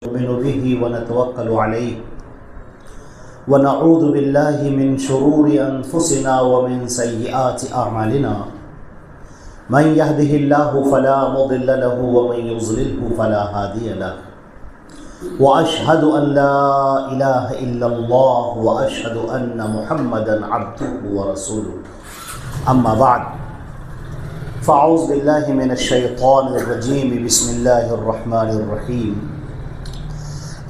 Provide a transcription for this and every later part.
نؤمن به ونتوكل عليه ونعوذ بالله من شرور أنفسنا ومن سيئات أعمالنا من يهده الله فلا مضل له ومن يضلله فلا هادي له وأشهد أن لا إله إلا الله وأشهد أن محمدا عبده ورسوله أما بعد فأعوذ بالله من الشيطان الرجيم بسم الله الرحمن الرحيم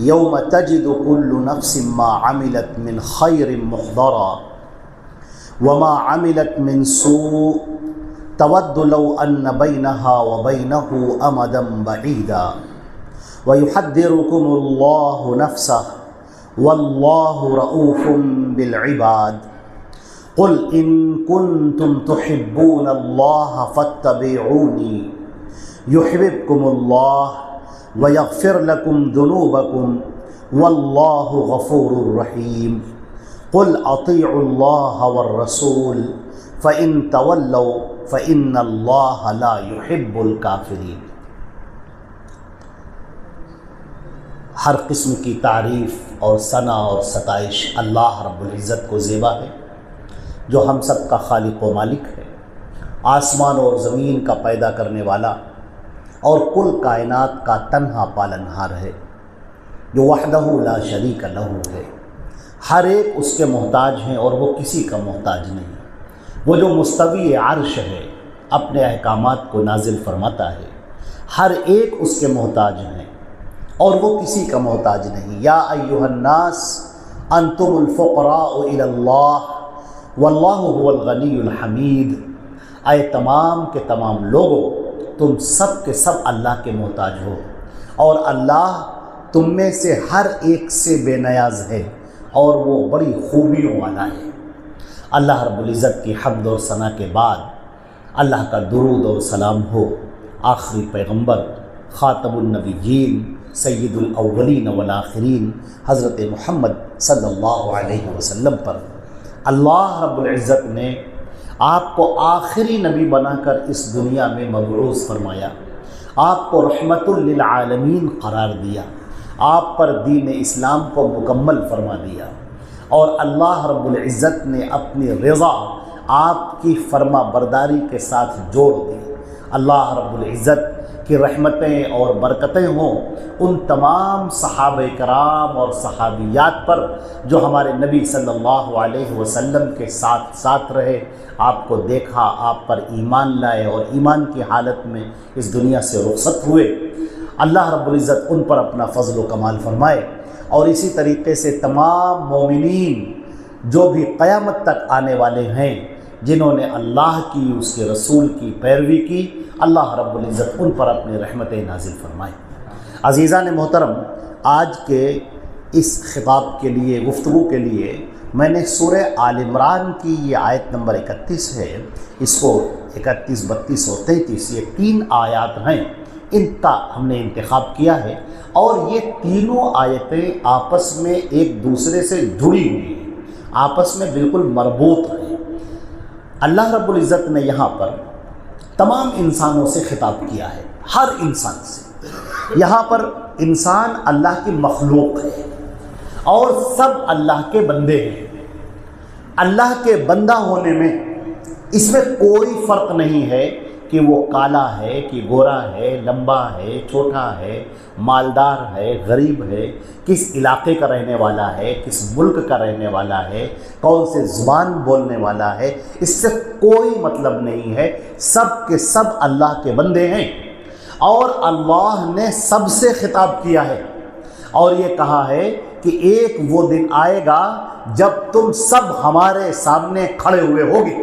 يوم تجد كل نفس ما عملت من خير محضرا وما عملت من سوء تود لو أن بينها وبينه أمدا بعيدا ويحذركم الله نفسه والله رؤوف بالعباد قل إن كنتم تحبون الله فاتبعوني يحببكم الله ويغفر لكم ذنوبكم والله غفور رحيم قل أطيعوا الله والرسول فإن تولوا فإن الله لا يحب الكافرين۔ ہر قسم کی تعریف اور ثنا اور ستائش اللہ رب العزت کو زیبا ہے، جو ہم سب کا خالق و مالک ہے، آسمان اور زمین کا پیدا کرنے والا اور کل کائنات کا تنہا پالنہار ہے، جو وحدہ لا شریک لہ ہے۔ ہر ایک اس کے محتاج ہیں اور وہ کسی کا محتاج نہیں۔ وہ جو مستوی عرش ہے، اپنے احکامات کو نازل فرماتا ہے، ہر ایک اس کے محتاج ہیں اور وہ کسی کا محتاج نہیں۔ یا ایھا الناس انتم الفقراء الی اللہ واللہ هو الغنی الحمید۔ اے تمام کے تمام لوگوں، تم سب کے سب اللہ کے محتاج ہو اور اللہ تم میں سے ہر ایک سے بے نیاز ہے اور وہ بڑی خوبیوں والا ہے۔ اللہ رب العزت کی حمد اور ثنا کے بعد اللہ کا درود اور سلام ہو آخری پیغمبر خاتم النبیین سید الاولین والآخرین حضرت محمد صلی اللہ علیہ وسلم پر۔ اللہ رب العزت نے آپ کو آخری نبی بنا کر اس دنیا میں مبعوث فرمایا، آپ کو رحمت للعالمین قرار دیا، آپ پر دین اسلام کو مکمل فرما دیا، اور اللہ رب العزت نے اپنی رضا آپ کی فرما برداری کے ساتھ جوڑ دی۔ اللہ رب العزت کی رحمتیں اور برکتیں ہوں ان تمام صحابہ کرام اور صحابیات پر جو ہمارے نبی صلی اللہ علیہ وسلم کے ساتھ ساتھ رہے، آپ کو دیکھا، آپ پر ایمان لائے اور ایمان کی حالت میں اس دنیا سے رخصت ہوئے۔ اللہ رب العزت ان پر اپنا فضل و کمال فرمائے، اور اسی طریقے سے تمام مومنین جو بھی قیامت تک آنے والے ہیں جنہوں نے اللہ کی، اس کے رسول کی پیروی کی، اللہ رب العزت ان پر اپنی رحمتیں نازل فرمائے۔ عزیزان محترم، آج کے اس خطاب کے لیے، گفتگو کے لیے میں نے سورہ آل عمران کی یہ آیت نمبر 31 ہے، اس کو 31، 32 اور 33 یہ 3 آیات ہیں، ان کا ہم نے انتخاب کیا ہے، اور یہ تینوں آیتیں آپس میں ایک دوسرے سے جڑی ہوئی ہیں، آپس میں بالکل مربوط ہیں۔ اللہ رب العزت نے یہاں پر تمام انسانوں سے خطاب کیا ہے، ہر انسان سے۔ یہاں پر انسان اللہ کی مخلوق ہے اور سب اللہ کے بندے ہیں۔ اللہ کے بندہ ہونے میں اس میں کوئی فرق نہیں ہے کہ وہ کالا ہے کہ گورا ہے، لمبا ہے، چھوٹا ہے، مالدار ہے، غریب ہے، کس علاقے کا رہنے والا ہے، کس ملک کا رہنے والا ہے، کون سے زبان بولنے والا ہے، اس سے کوئی مطلب نہیں ہے۔ سب کے سب اللہ کے بندے ہیں، اور اللہ نے سب سے خطاب کیا ہے اور یہ کہا ہے کہ ایک وہ دن آئے گا جب تم سب ہمارے سامنے کھڑے ہوئے ہوگے،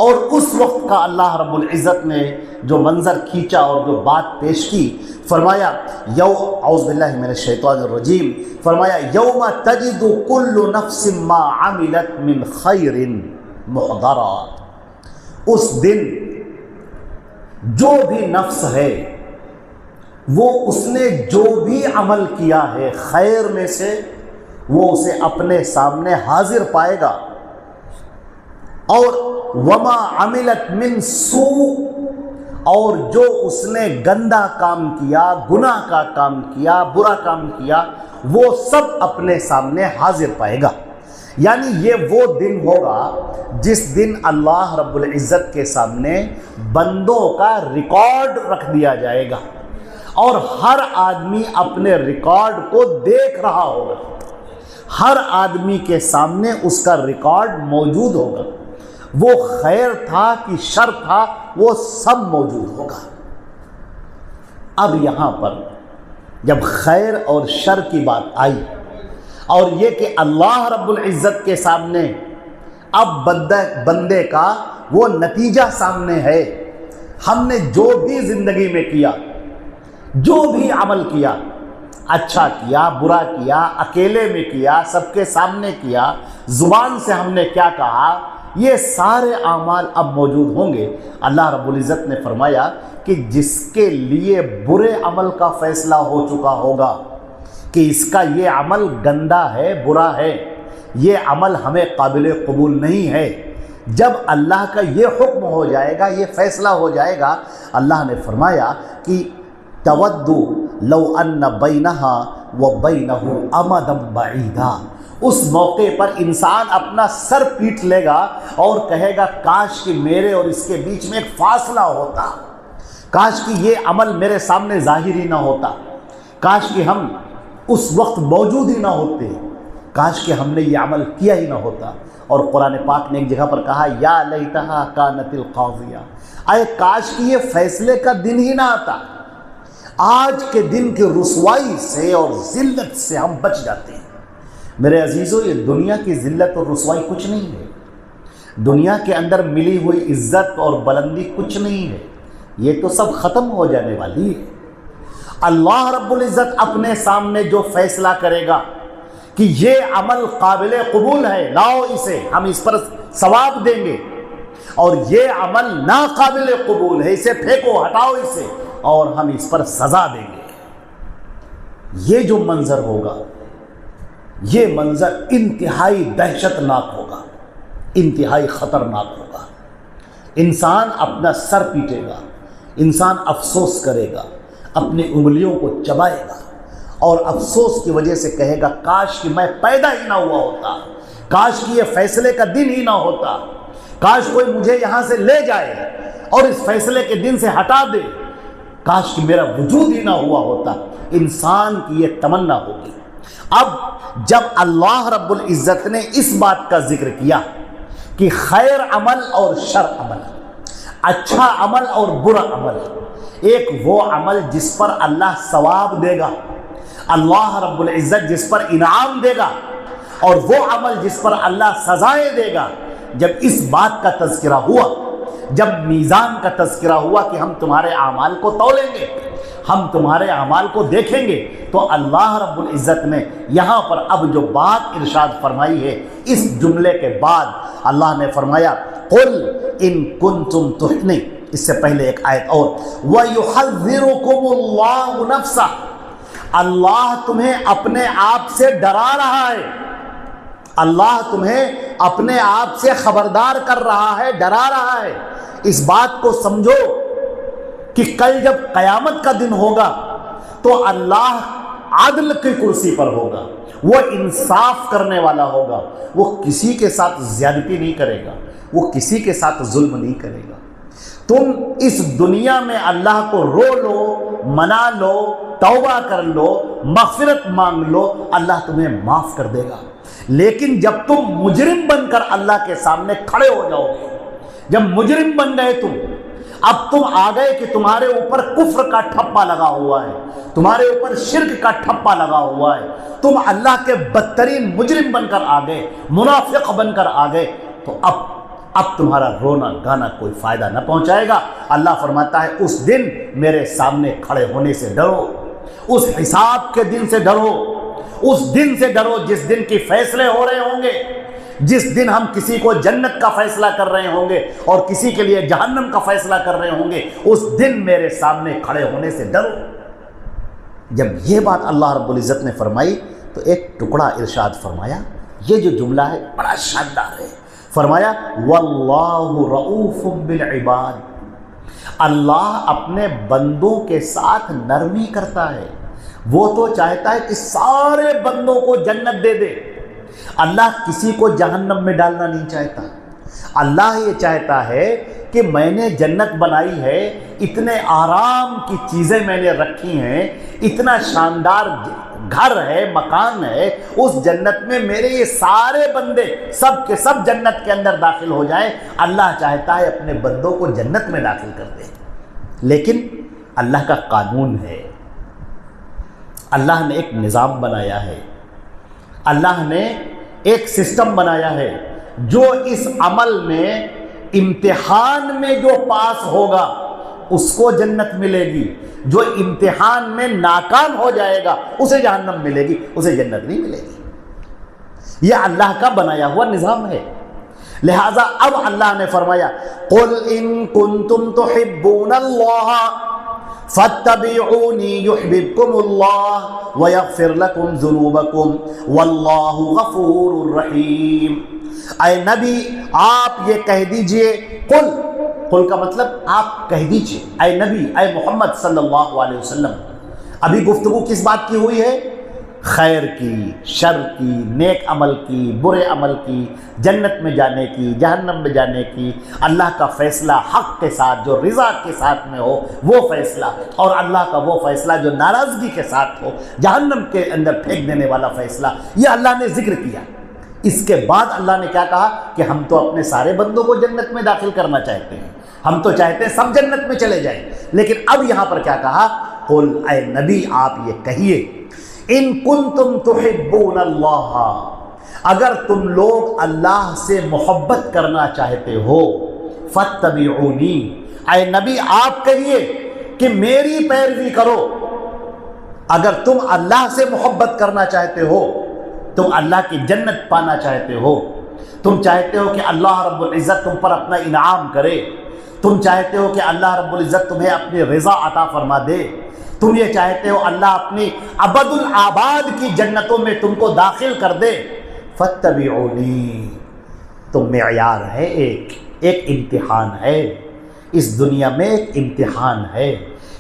اور اس وقت کا اللہ رب العزت نے جو منظر کھینچا اور جو بات پیش کی، فرمایا اعوذ باللہ من الشیطان الرجیم، فرمایا یوم تجد کل نفس ما عملت من خیر محضرا۔ اس دن جو بھی نفس ہے وہ اس نے جو بھی عمل کیا ہے خیر میں سے، وہ اسے اپنے سامنے حاضر پائے گا، اور وما عملت من سوء، اور جو اس نے گندا کام کیا، گناہ کا کام کیا، برا کام کیا، وہ سب اپنے سامنے حاضر پائے گا۔ یعنی یہ وہ دن ہوگا جس دن اللہ رب العزت کے سامنے بندوں کا ریکارڈ رکھ دیا جائے گا، اور ہر آدمی اپنے ریکارڈ کو دیکھ رہا ہوگا، ہر آدمی کے سامنے اس کا ریکارڈ موجود ہوگا، وہ خیر تھا کہ شر تھا وہ سب موجود ہوگا۔ اب یہاں پر جب خیر اور شر کی بات آئی، اور یہ کہ اللہ رب العزت کے سامنے اب بندے کا وہ نتیجہ سامنے ہے، ہم نے جو بھی زندگی میں کیا، جو بھی عمل کیا، اچھا کیا، برا کیا، اکیلے میں کیا، سب کے سامنے کیا، زبان سے ہم نے کیا کہا، یہ سارے اعمال اب موجود ہوں گے۔ اللہ رب العزت نے فرمایا کہ جس کے لیے برے عمل کا فیصلہ ہو چکا ہوگا کہ اس کا یہ عمل گندا ہے، برا ہے، یہ عمل ہمیں قابل قبول نہیں ہے، جب اللہ کا یہ حکم ہو جائے گا، یہ فیصلہ ہو جائے گا، اللہ نے فرمایا کہ تودو لو ان بینہا وبینہ امدا بعیدا، اس موقع پر انسان اپنا سر پیٹ لے گا اور کہے گا کاش کہ میرے اور اس کے بیچ میں ایک فاصلہ ہوتا، کاش کہ یہ عمل میرے سامنے ظاہر ہی نہ ہوتا، کاش کہ ہم اس وقت موجود ہی نہ ہوتے، کاش کہ ہم نے یہ عمل کیا ہی نہ ہوتا۔ اور قرآن پاک نے ایک جگہ پر کہا یا لیتہا کانت القاضیہ، اے کاش کہ یہ فیصلے کا دن ہی نہ آتا، آج کے دن کی رسوائی سے اور ذلت سے ہم بچ جاتے ہیں۔ میرے عزیزو، یہ دنیا کی ذلت اور رسوائی کچھ نہیں ہے، دنیا کے اندر ملی ہوئی عزت اور بلندی کچھ نہیں ہے، یہ تو سب ختم ہو جانے والی ہے۔ اللہ رب العزت اپنے سامنے جو فیصلہ کرے گا کہ یہ عمل قابل قبول ہے، لاؤ اسے، ہم اس پر ثواب دیں گے، اور یہ عمل ناقابل قبول ہے، اسے پھینکو، ہٹاؤ اسے، اور ہم اس پر سزا دیں گے۔ یہ جو منظر ہوگا، یہ منظر انتہائی دہشت ناک ہوگا، انتہائی خطرناک ہوگا۔ انسان اپنا سر پیٹے گا، انسان افسوس کرے گا، اپنی انگلیوں کو چبائے گا، اور افسوس کی وجہ سے کہے گا کاش کہ میں پیدا ہی نہ ہوا ہوتا، کاش کہ یہ فیصلے کا دن ہی نہ ہوتا، کاش کوئی مجھے یہاں سے لے جائے اور اس فیصلے کے دن سے ہٹا دے، کاش کہ میرا وجود ہی نہ ہوا ہوتا۔ انسان کی یہ تمنا ہوگی۔ اب جب اللہ رب العزت نے اس بات کا ذکر کیا کہ خیر عمل اور شر عمل، اچھا عمل اور برا عمل، ایک وہ عمل جس پر اللہ ثواب دے گا، اللہ رب العزت جس پر انعام دے گا، اور وہ عمل جس پر اللہ سزائیں دے گا، جب اس بات کا تذکرہ ہوا، جب میزان کا تذکرہ ہوا کہ ہم تمہارے اعمال کو تولیں گے، ہم تمہارے اعمال کو دیکھیں گے، تو اللہ رب العزت نے یہاں پر اب جو بات ارشاد فرمائی ہے، اس جملے کے بعد اللہ نے فرمایا قل ان کنتم تحنی، اس سے پہلے ایک آیت اور وَيُحَذِّرُكُمُ اللَّهُ نَفْسَهُ، اللہ تمہیں اپنے آپ سے ڈرا رہا ہے، اللہ تمہیں اپنے آپ سے خبردار کر رہا ہے، ڈرا رہا ہے۔ اس بات کو سمجھو کہ کل جب قیامت کا دن ہوگا تو اللہ عدل کی کرسی پر ہوگا، وہ انصاف کرنے والا ہوگا، وہ کسی کے ساتھ زیادتی نہیں کرے گا، وہ کسی کے ساتھ ظلم نہیں کرے گا۔ تم اس دنیا میں اللہ کو رو لو، منا لو، توبہ کر لو، مغفرت مانگ لو، اللہ تمہیں معاف کر دے گا، لیکن جب تم مجرم بن کر اللہ کے سامنے کھڑے ہو جاؤ گے، جب مجرم بن گئے تم، اب تم آ گئے کہ تمہارے اوپر کفر کا ٹھپا لگا ہوا ہے، تمہارے اوپر شرک کا ٹھپا لگا ہوا ہے، تم اللہ کے بدترین مجرم بن کر آ گئے، منافق بن کر آ گئے، تو اب تمہارا رونا گانا کوئی فائدہ نہ پہنچائے گا۔ اللہ فرماتا ہے اس دن میرے سامنے کھڑے ہونے سے ڈرو، اس حساب کے دن سے ڈرو، اس دن سے ڈرو جس دن کی فیصلے ہو رہے ہوں گے، جس دن ہم کسی کو جنت کا فیصلہ کر رہے ہوں گے اور کسی کے لیے جہنم کا فیصلہ کر رہے ہوں گے، اس دن میرے سامنے کھڑے ہونے سے ڈرو۔ جب یہ بات اللہ رب العزت نے فرمائی تو ایک ٹکڑا ارشاد فرمایا، یہ جو جملہ ہے بڑا شاندار ہے، فرمایا واللہ رؤوف بالعباد، اللہ اپنے بندوں کے ساتھ نرمی کرتا ہے. وہ تو چاہتا ہے کہ سارے بندوں کو جنت دے دے. اللہ کسی کو جہنم میں ڈالنا نہیں چاہتا. اللہ یہ چاہتا ہے کہ میں نے جنت بنائی ہے، اتنے آرام کی چیزیں میں نے رکھی ہیں، اتنا شاندار گھر ہے، مکان ہے، اس جنت میں میرے یہ سارے بندے سب کے سب جنت کے اندر داخل ہو جائیں. اللہ چاہتا ہے اپنے بندوں کو جنت میں داخل کر دے. لیکن اللہ کا قانون ہے، اللہ نے ایک نظام بنایا ہے، اللہ نے ایک سسٹم بنایا ہے. جو اس عمل میں امتحان میں جو پاس ہوگا اس کو جنت ملے گی، جو امتحان میں ناکام ہو جائے گا اسے جہنم ملے گی، اسے جنت نہیں ملے گی. یہ اللہ کا بنایا ہوا نظام ہے. لہذا اب اللہ نے فرمایا قُلْ إِن كُنتُمْ تُحِبُّونَ اللَّهَ فَاتَّبِعُونِي يُحْبِبْكُمُ اللَّهُ وَيَغْفِرْ لَكُمْ ذُنُوبَكُمْ وَاللَّهُ غَفُورٌ رَحِيمٌ. اے نبی آپ یہ کہہ دیجئے، قل کا مطلب آپ کہہ دیجئے، اے نبی، اے محمد صلی اللہ علیہ وسلم. ابھی گفتگو کس بات کی ہوئی ہے؟ خیر کی، شر کی، نیک عمل کی، برے عمل کی، جنت میں جانے کی، جہنم میں جانے کی. اللہ کا فیصلہ حق کے ساتھ جو رضا کے ساتھ میں ہو وہ فیصلہ، اور اللہ کا وہ فیصلہ جو ناراضگی کے ساتھ ہو، جہنم کے اندر پھینک دینے والا فیصلہ. یہ اللہ نے ذکر کیا. اس کے بعد اللہ نے کیا کہا کہ ہم تو اپنے سارے بندوں کو جنت میں داخل کرنا چاہتے ہیں، ہم تو چاہتے ہیں سب جنت میں چلے جائیں. لیکن اب یہاں پر کیا کہا؟ قل اے نبی آپ یہ کہیے، ان کنتم تحبون اللہ، اگر تم لوگ اللہ سے محبت کرنا چاہتے ہو، فاتبعونی، اے نبی آپ کہیے کہ میری پیروی کرو. اگر تم اللہ سے محبت کرنا چاہتے ہو، تم اللہ کی جنت پانا چاہتے ہو، تم چاہتے ہو کہ اللہ رب العزت تم پر اپنا انعام کرے، تم چاہتے ہو کہ اللہ رب العزت تمہیں اپنی رضا عطا فرما دے، تم یہ چاہتے ہو اللہ اپنی ابد الآباد کی جنتوں میں تم کو داخل کر دے، فاتبعونی. تو معیار ہے، ایک امتحان ہے اس دنیا میں، ایک امتحان ہے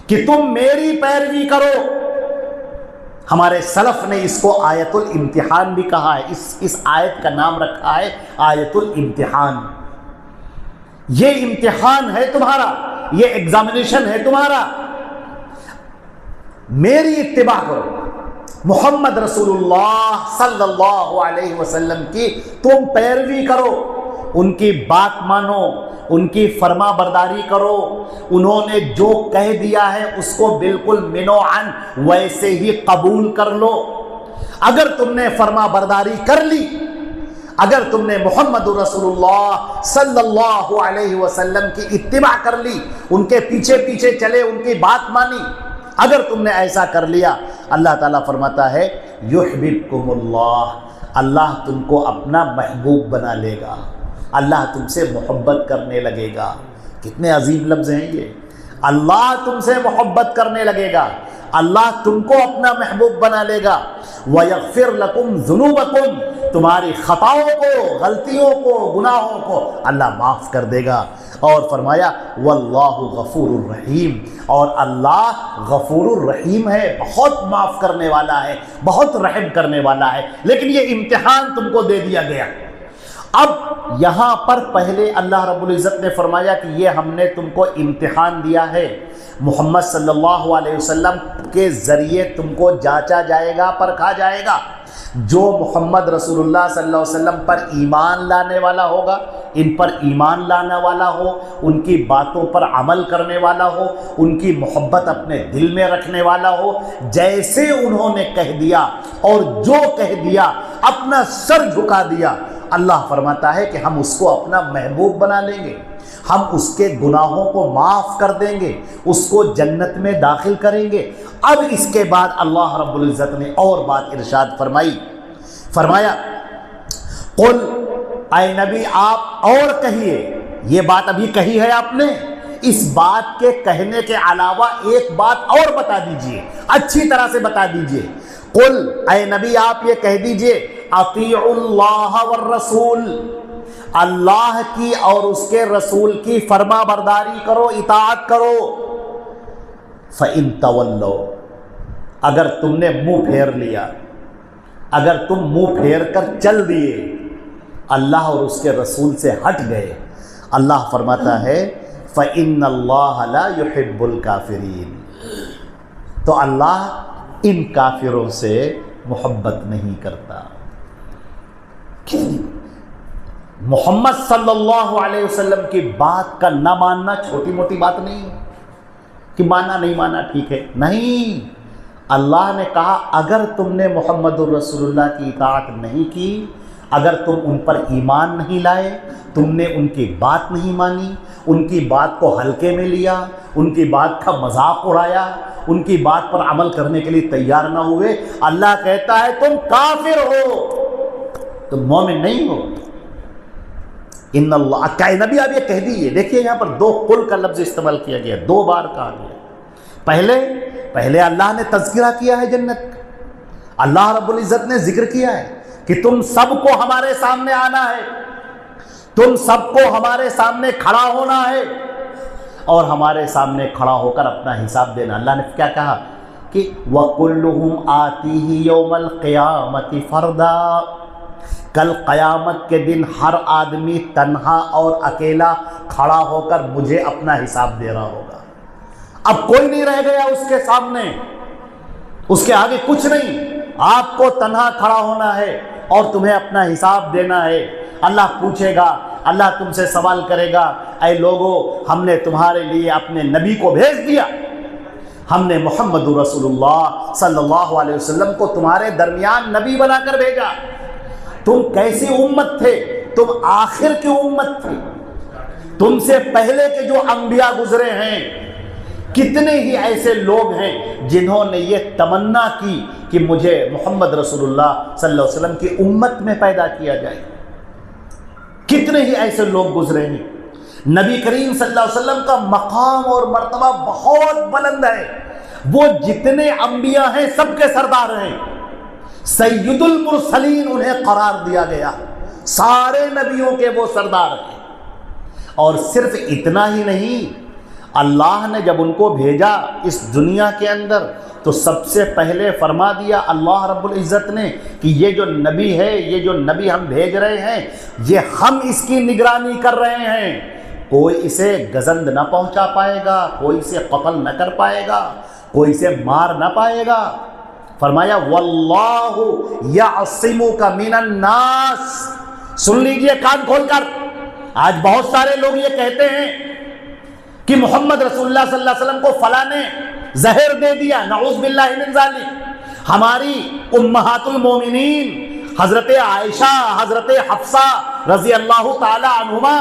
کہ تم میری پیروی کرو. ہمارے سلف نے اس کو آیت الامتحان بھی کہا ہے. اس آیت کا نام رکھا ہے آیت الامتحان. یہ امتحان ہے تمہارا، یہ ایگزامینیشن ہے تمہارا. میری اتباع کرو، محمد رسول اللہ صلی اللہ علیہ وسلم کی تم پیروی کرو، ان کی بات مانو، ان کی فرما برداری کرو. انہوں نے جو کہہ دیا ہے اس کو بالکل منوعاً ویسے ہی قبول کر لو. اگر تم نے فرما برداری کر لی، اگر تم نے محمد رسول اللہ صلی اللہ علیہ وسلم کی اتباع کر لی، ان کے پیچھے پیچھے چلے، ان کی بات مانی، اگر تم نے ایسا کر لیا، اللہ تعالیٰ فرماتا ہے یحببکم اللہ، اللہ تم کو اپنا محبوب بنا لے گا، اللہ تم سے محبت کرنے لگے گا. کتنے عظیم لفظ ہیں یہ. اللہ تم سے محبت کرنے لگے گا، اللہ تم کو اپنا محبوب بنا لے گا. وَيَغْفِرْ لَكُمْ ذُنُوبَكُمْ، تمہاری خطاؤں کو، غلطیوں کو، گناہوں کو اللہ معاف کر دے گا. اور فرمایا وَاللَّهُ غَفُورٌ رَحِيمٌ، اور اللہ غفور الرحیم ہے، بہت معاف کرنے والا ہے، بہت رحم کرنے والا ہے. لیکن یہ امتحان تم کو دے دیا گیا. اب یہاں پر پہلے اللہ رب العزت نے فرمایا کہ یہ ہم نے تم کو امتحان دیا ہے، محمد صلی اللہ علیہ وسلم کے ذریعے تم کو جانچا جائے گا، پرکھا جائے گا. جو محمد رسول اللہ صلی اللہ علیہ وسلم پر ایمان لانے والا ہوگا، ان پر ایمان لانے والا ہو، ان کی باتوں پر عمل کرنے والا ہو، ان کی محبت اپنے دل میں رکھنے والا ہو، جیسے انہوں نے کہہ دیا اور جو کہہ دیا، اپنا سر جھکا دیا، اللہ فرماتا ہے کہ ہم اس کو اپنا محبوب بنا لیں گے، ہم اس کے گناہوں کو معاف کر دیں گے، اس کو جنت میں داخل کریں گے. اب اس کے بعد اللہ رب العزت نے اور بات ارشاد فرمایا قل، اے نبی آپ اور کہیے. یہ بات ابھی کہی ہے آپ نے، اس بات کے کہنے کے علاوہ ایک بات اور بتا دیجئے، اچھی طرح سے بتا دیجئے. قل، اے نبی آپ یہ کہہ دیجئے اطیعوا اللہ والرسول، اللہ کی اور اس کے رسول کی فرما برداری کرو، اطاعت کرو۔ فَإِن تَوَلَّوْا، اگر تم نے منہ پھیر لیا، اگر تم منہ پھیر کر چل دیے، اللہ اور اس کے رسول سے ہٹ گئے، اللہ فرماتا ہے فَإِنَّ اللَّهَ لَا يُحِبُّ الْكَافِرِينَ، تو اللہ ان کافروں سے محبت نہیں کرتا۔ محمد صلی اللہ علیہ وسلم کی بات کا نہ ماننا چھوٹی موٹی بات نہیں کہ مانا نہیں مانا ٹھیک ہے، نہیں، اللہ نے کہا اگر تم نے محمد الرسول اللہ کی اطاعت نہیں کی، اگر تم ان پر ایمان نہیں لائے، تم نے ان کی بات نہیں مانی، ان کی بات کو ہلکے میں لیا، ان کی بات کا مذاق اڑایا، ان کی بات پر عمل کرنے کے لیے تیار نہ ہوئے، اللہ کہتا ہے تم کافر ہو، تم مومن نہیں ہو۔ ان اللہ کا نبی اب یہ کہہ دیئے، دیکھیے یہاں پر دو قل کا لفظ استعمال کیا گیا، دو بار کہا گیا۔ پہلے اللہ نے تذکرہ کیا ہے جنت کا، اللہ رب العزت نے ذکر کیا ہے کہ تم سب کو ہمارے سامنے آنا ہے، تم سب کو ہمارے سامنے کھڑا ہونا ہے اور ہمارے سامنے کھڑا ہو کر اپنا حساب دینا۔ اللہ نے کیا کہا کہ وَكُلُّهُمْ آتِيهِ يَوْمَ الْقِيَامَةِ فَرْدًا، کل قیامت کے دن ہر آدمی تنہا اور اکیلا کھڑا ہو کر مجھے اپنا حساب دے رہا ہوگا۔ اب کوئی نہیں رہ گیا اس کے سامنے، اس کے آگے کچھ نہیں، آپ کو تنہا کھڑا ہونا ہے اور تمہیں اپنا حساب دینا ہے۔ اللہ پوچھے گا، اللہ تم سے سوال کرے گا، اے لوگو ہم نے تمہارے لیے اپنے نبی کو بھیج دیا، ہم نے محمد رسول اللہ صلی اللہ علیہ وسلم کو تمہارے درمیان نبی بنا کر بھیجا، تم کیسی امت تھے؟ تم آخر کی امت تھے، تم سے پہلے کے جو انبیاء گزرے ہیں، کتنے ہی ایسے لوگ ہیں جنہوں نے یہ تمنا کی کہ مجھے محمد رسول اللہ صلی اللہ علیہ وسلم کی امت میں پیدا کیا جائے، کتنے ہی ایسے لوگ گزرے ہیں۔ نبی کریم صلی اللہ علیہ وسلم کا مقام اور مرتبہ بہت بلند ہے، وہ جتنے انبیاء ہیں سب کے سردار ہیں، سید المرسلین انہیں قرار دیا گیا، سارے نبیوں کے وہ سردار ہیں۔ اور صرف اتنا ہی نہیں، اللہ نے جب ان کو بھیجا اس دنیا کے اندر تو سب سے پہلے فرما دیا اللہ رب العزت نے کہ یہ جو نبی ہے، یہ جو نبی ہم بھیج رہے ہیں، یہ ہم اس کی نگرانی کر رہے ہیں، کوئی اسے گزند نہ پہنچا پائے گا، کوئی اسے قتل نہ کر پائے گا، کوئی اسے مار نہ پائے گا۔ فرمایا واللہ یعصمک من الناس، سن لیجئے کان کھول کر، آج بہت سارے لوگ یہ کہتے ہیں کہ محمد رسول اللہ صلی اللہ علیہ وسلم کو فلاں نے زہر دے دیا، نعوذ باللہ من ذالک۔ ہماری امہات المومنین حضرت عائشہ، حضرت حفصہ رضی اللہ تعالی عنہما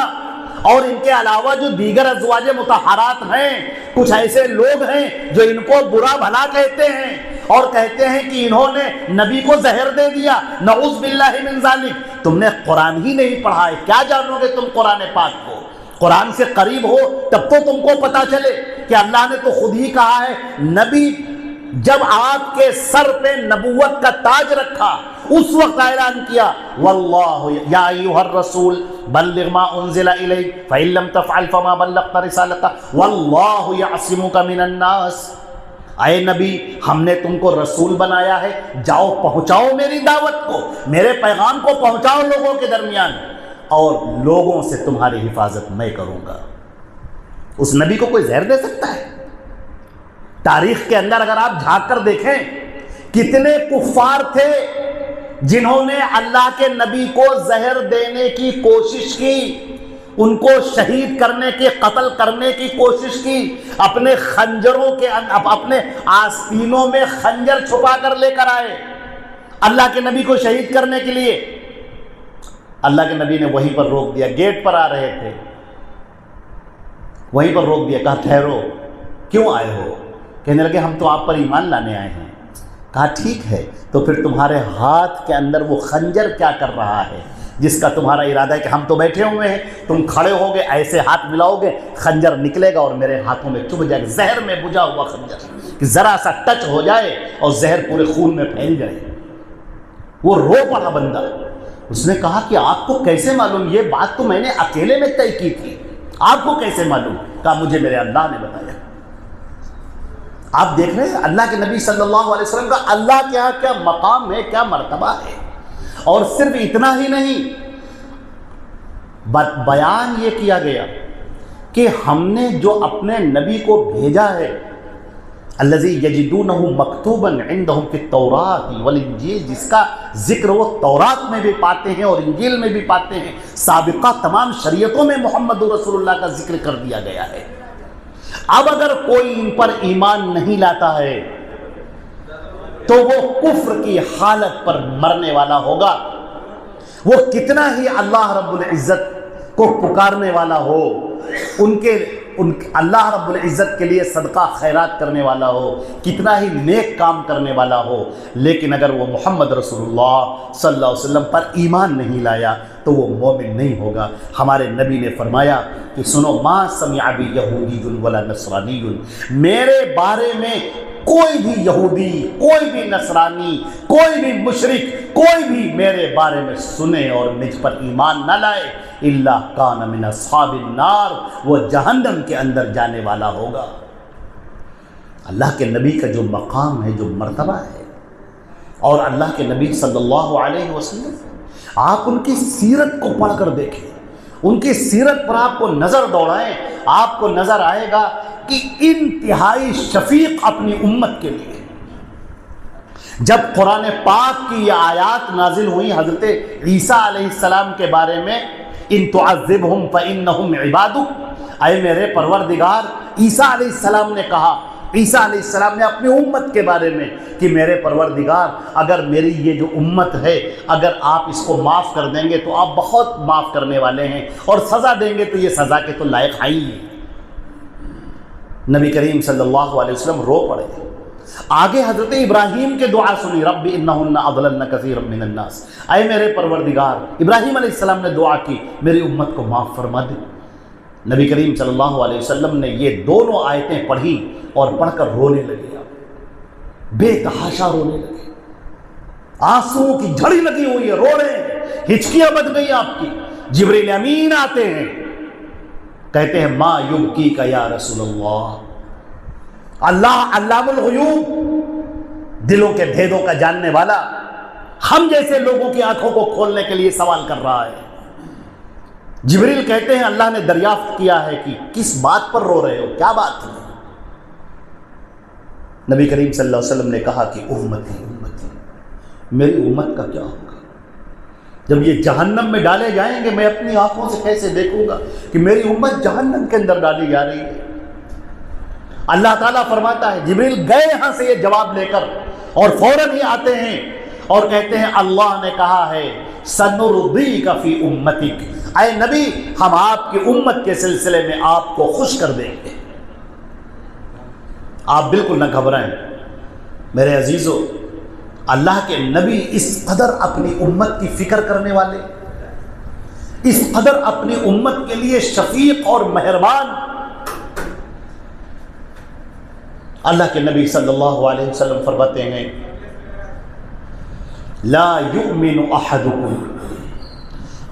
اور ان کے علاوہ جو دیگر ازواج مطہرات ہیں، کچھ ایسے لوگ ہیں جو ان کو برا بھلا کہتے ہیں اور کہتے ہیں کہ انہوں نے نبی کو زہر دے دیا، نعوذ باللہ من ذالک۔ تم نے قرآن ہی نہیں پڑھا ہے، کیا جانو گے تم قرآن پاک کو؟ قرآن سے قریب ہو تب تو تم کو پتا چلے کہ اللہ نے تو خود ہی کہا ہے، نبی جب آپ کے سر پہ نبوت کا تاج رکھا اس وقت اعلان کیا واللہ یا ایھا الرسول بلغ ما انزل الیک فإن لم تفعل فما بلغت رسالتہ واللہ یعصمک من الناس۔ اے نبی ہم نے تم کو رسول بنایا ہے، جاؤ پہنچاؤ میری دعوت کو، میرے پیغام کو پہنچاؤ لوگوں کے درمیان، اور لوگوں سے تمہاری حفاظت میں کروں گا۔ اس نبی کو کوئی زہر دے سکتا ہے؟ تاریخ کے اندر اگر آپ جھانک کر دیکھیں کتنے کفار تھے جنہوں نے اللہ کے نبی کو زہر دینے کی کوشش کی، ان کو شہید کرنے کی، قتل کرنے کی کوشش کی، اپنے خنجروں کے اپنے آستینوں میں خنجر چھپا کر لے کر آئے اللہ کے نبی کو شہید کرنے کے لیے۔ اللہ کے نبی نے وہیں پر روک دیا، گیٹ پر آ رہے تھے، وہیں پر روک دیا، کہا ٹھہرو، کیوں آئے ہو؟ کہنے لگے ہم تو آپ پر ایمان لانے آئے ہیں۔ کہا ٹھیک ہے، تو پھر تمہارے ہاتھ کے اندر وہ خنجر کیا کر رہا ہے جس کا تمہارا ارادہ ہے کہ ہم تو بیٹھے ہوئے ہیں، تم کھڑے ہوگے، ایسے ہاتھ ملاؤ گے، خنجر نکلے گا اور میرے ہاتھوں میں چبھ جائے گا، زہر میں بجھا ہوا خنجر کہ ذرا سا ٹچ ہو جائے اور زہر پورے خون میں پھیل جائے۔ وہ رو پڑا بندہ، اس نے کہا کہ آپ کو کیسے معلوم؟ یہ بات تو میں نے اکیلے میں طے کی تھی، آپ کو کیسے معلوم؟ کہا مجھے میرے اللہ نے بتایا۔ آپ دیکھ رہے ہیں اللہ کے نبی صلی اللہ علیہ وسلم کا اللہ کے یہاں کیا مقام ہے، کیا مرتبہ ہے۔ اور صرف اتنا ہی نہیں، بیان یہ کیا گیا کہ ہم نے جو اپنے نبی کو بھیجا ہے، الذی یجدونہ مکتوبا عندہم فی التوراۃ والانجیل، جس کا ذکر وہ تورات میں بھی پاتے ہیں اور انجیل میں بھی پاتے ہیں، سابقہ تمام شریعتوں میں محمد رسول اللہ کا ذکر کر دیا گیا ہے۔ اب اگر کوئی ان پر ایمان نہیں لاتا ہے تو وہ کفر کی حالت پر مرنے والا ہوگا، وہ کتنا ہی اللہ رب العزت کو پکارنے والا ہو، اللہ رب العزت کے لیے صدقہ خیرات کرنے والا ہو، کتنا ہی نیک کام کرنے والا ہو، لیکن اگر وہ محمد رسول اللہ صلی اللہ علیہ وسلم پر ایمان نہیں لایا تو وہ مومن نہیں ہوگا۔ ہمارے نبی نے فرمایا کہ سنو، ما سمع بی یہودی ولا نصرانی، میرے بارے میں کوئی بھی یہودی، کوئی بھی نصرانی، کوئی بھی مشرک، کوئی بھی میرے بارے میں سنے اور مجھ پر ایمان نہ لائے، الا کان من اصحاب النار، وہ جہنم کے اندر جانے والا ہوگا۔ اللہ کے نبی کا جو مقام ہے، جو مرتبہ ہے، اور اللہ کے نبی صلی اللہ علیہ وسلم، آپ ان کی سیرت کو پڑھ کر دیکھیں، ان کی سیرت پر آپ کو نظر دوڑائیں، آپ کو نظر آئے گا کہ انتہائی شفیق اپنی امت کے لیے۔ جب قرآن پاک کی یہ آیات نازل ہوئی حضرت عیسیٰ علیہ السلام کے بارے میں، ان تعذبہم فإنہم عبادک، اے میرے پروردگار، عیسیٰ علیہ السلام نے کہا، عیسیٰ علیہ السلام نے اپنی امت کے بارے میں کہ میرے پروردگار، اگر میری یہ جو امت ہے، اگر آپ اس کو معاف کر دیں گے تو آپ بہت معاف کرنے والے ہیں، اور سزا دیں گے تو یہ سزا کے تو لائق ہیں ہی۔ نبی کریم صلی اللہ علیہ وسلم رو پڑے۔ آگے حضرت ابراہیم کے دعا سنی، رب انہن اضللن کثیرا من الناس، اے میرے پروردگار، ابراہیم علیہ السلام نے دعا کی میری امت کو معاف فرما دے۔ نبی کریم صلی اللہ علیہ وسلم نے یہ دونوں آیتیں پڑھی اور پڑھ کر رونے لگے، بے تحاشا رونے لگے، آنسوؤں کی جھڑی لگی ہوئی ہے، رو رہے ہیں، ہچکیاں بچ گئی آپ کی۔ جبریل امین آتے ہیں، کہتے ہیں ما یبکیک یا رسول اللہ، اللہ علام الغیوب، دلوں کے بھیدوں کا جاننے والا، ہم جیسے لوگوں کی آنکھوں کو کھولنے کے لیے سوال کر رہا ہے۔ جبریل کہتے ہیں اللہ نے دریافت کیا ہے کہ کس بات پر رو رہے ہو، کیا بات ہے؟ نبی کریم صلی اللہ علیہ وسلم نے کہا کہ امتی امتی، میری امت کا کیا ہوگا؟ جب یہ جہنم میں ڈالے جائیں گے، میں اپنی آنکھوں سے کیسے دیکھوں گا کہ میری امت جہنم کے اندر ڈالی جا رہی ہے؟ اللہ تعالیٰ فرماتا ہے، جبریل گئے یہاں سے یہ جواب لے کر، اور فوراً ہی آتے ہیں اور کہتے ہیں اللہ نے کہا ہے سنرضیک فی امتک، اے نبی ہم آپ کی امت کے سلسلے میں آپ کو خوش کر دیں گے۔ آپ بالکل نہ گھبرائیں میرے عزیزو، اللہ کے نبی اس قدر اپنی امت کی فکر کرنے والے، اس قدر اپنی امت کے لیے شفیق اور مہربان۔ اللہ کے نبی صلی اللہ علیہ وسلم فرماتے ہیں لا یؤمن احدکم،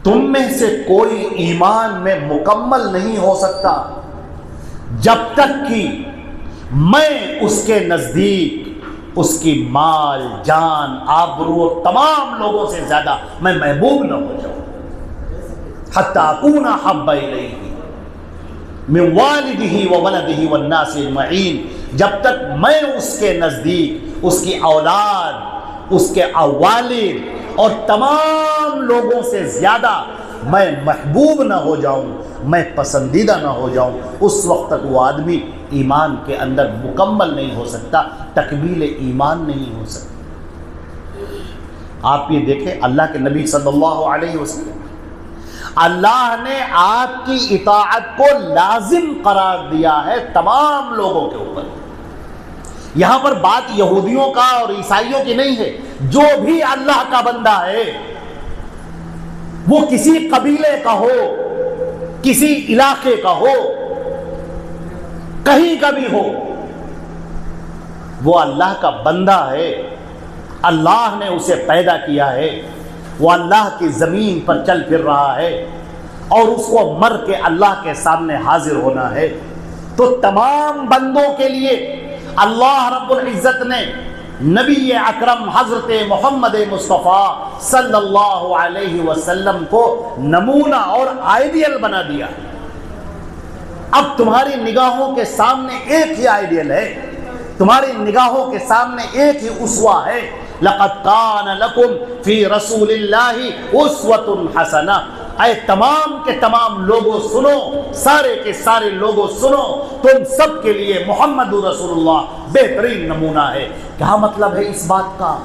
تم میں سے کوئی ایمان میں مکمل نہیں ہو سکتا جب تک کہ میں اس کے نزدیک اس کی مال، جان، آبرو اور تمام لوگوں سے زیادہ میں محبوب نہ ہو جاؤں، حتی اکون احب الیہ من والدہ وولدہ والناس اجمعین، جب تک میں اس کے نزدیک اس کی اولاد، اس کے والد اور تمام لوگوں سے زیادہ میں محبوب نہ ہو جاؤں، میں پسندیدہ نہ ہو جاؤں، اس وقت تک وہ آدمی ایمان کے اندر مکمل نہیں ہو سکتا، تکمیل ایمان نہیں ہو سکتا۔ آپ یہ دیکھیں اللہ کے نبی صلی اللہ علیہ وسلم، اللہ نے آپ کی اطاعت کو لازم قرار دیا ہے تمام لوگوں کے اوپر۔ یہاں پر بات یہودیوں کا اور عیسائیوں کی نہیں ہے، جو بھی اللہ کا بندہ ہے، وہ کسی قبیلے کا ہو، کسی علاقے کا ہو، کہیں کا بھی ہو، وہ اللہ کا بندہ ہے، اللہ نے اسے پیدا کیا ہے، وہ اللہ کی زمین پر چل پھر رہا ہے اور اس کو مر کے اللہ کے سامنے حاضر ہونا ہے، تو تمام بندوں کے لیے اللہ رب العزت نے نبی اکرم حضرت محمد مصطفیٰ صلی اللہ علیہ وسلم کو نمونہ اور آئیڈیل بنا دیا۔ اب تمہاری نگاہوں کے سامنے ایک ہی آئیڈیل ہے، تمہاری نگاہوں کے سامنے ایک ہی اسوہ ہے۔ لَقَدْ كَانَ لَكُمْ فِي رَسُولِ اللَّهِ أُسْوَةٌ حَسَنَةٌ، اے تمام کے تمام لوگوں سنو، سارے کے سارے لوگوں سنو، تم سب کے لیے محمد رسول اللہ بہترین نمونہ ہے۔ کیا مطلب ہے اس بات کا؟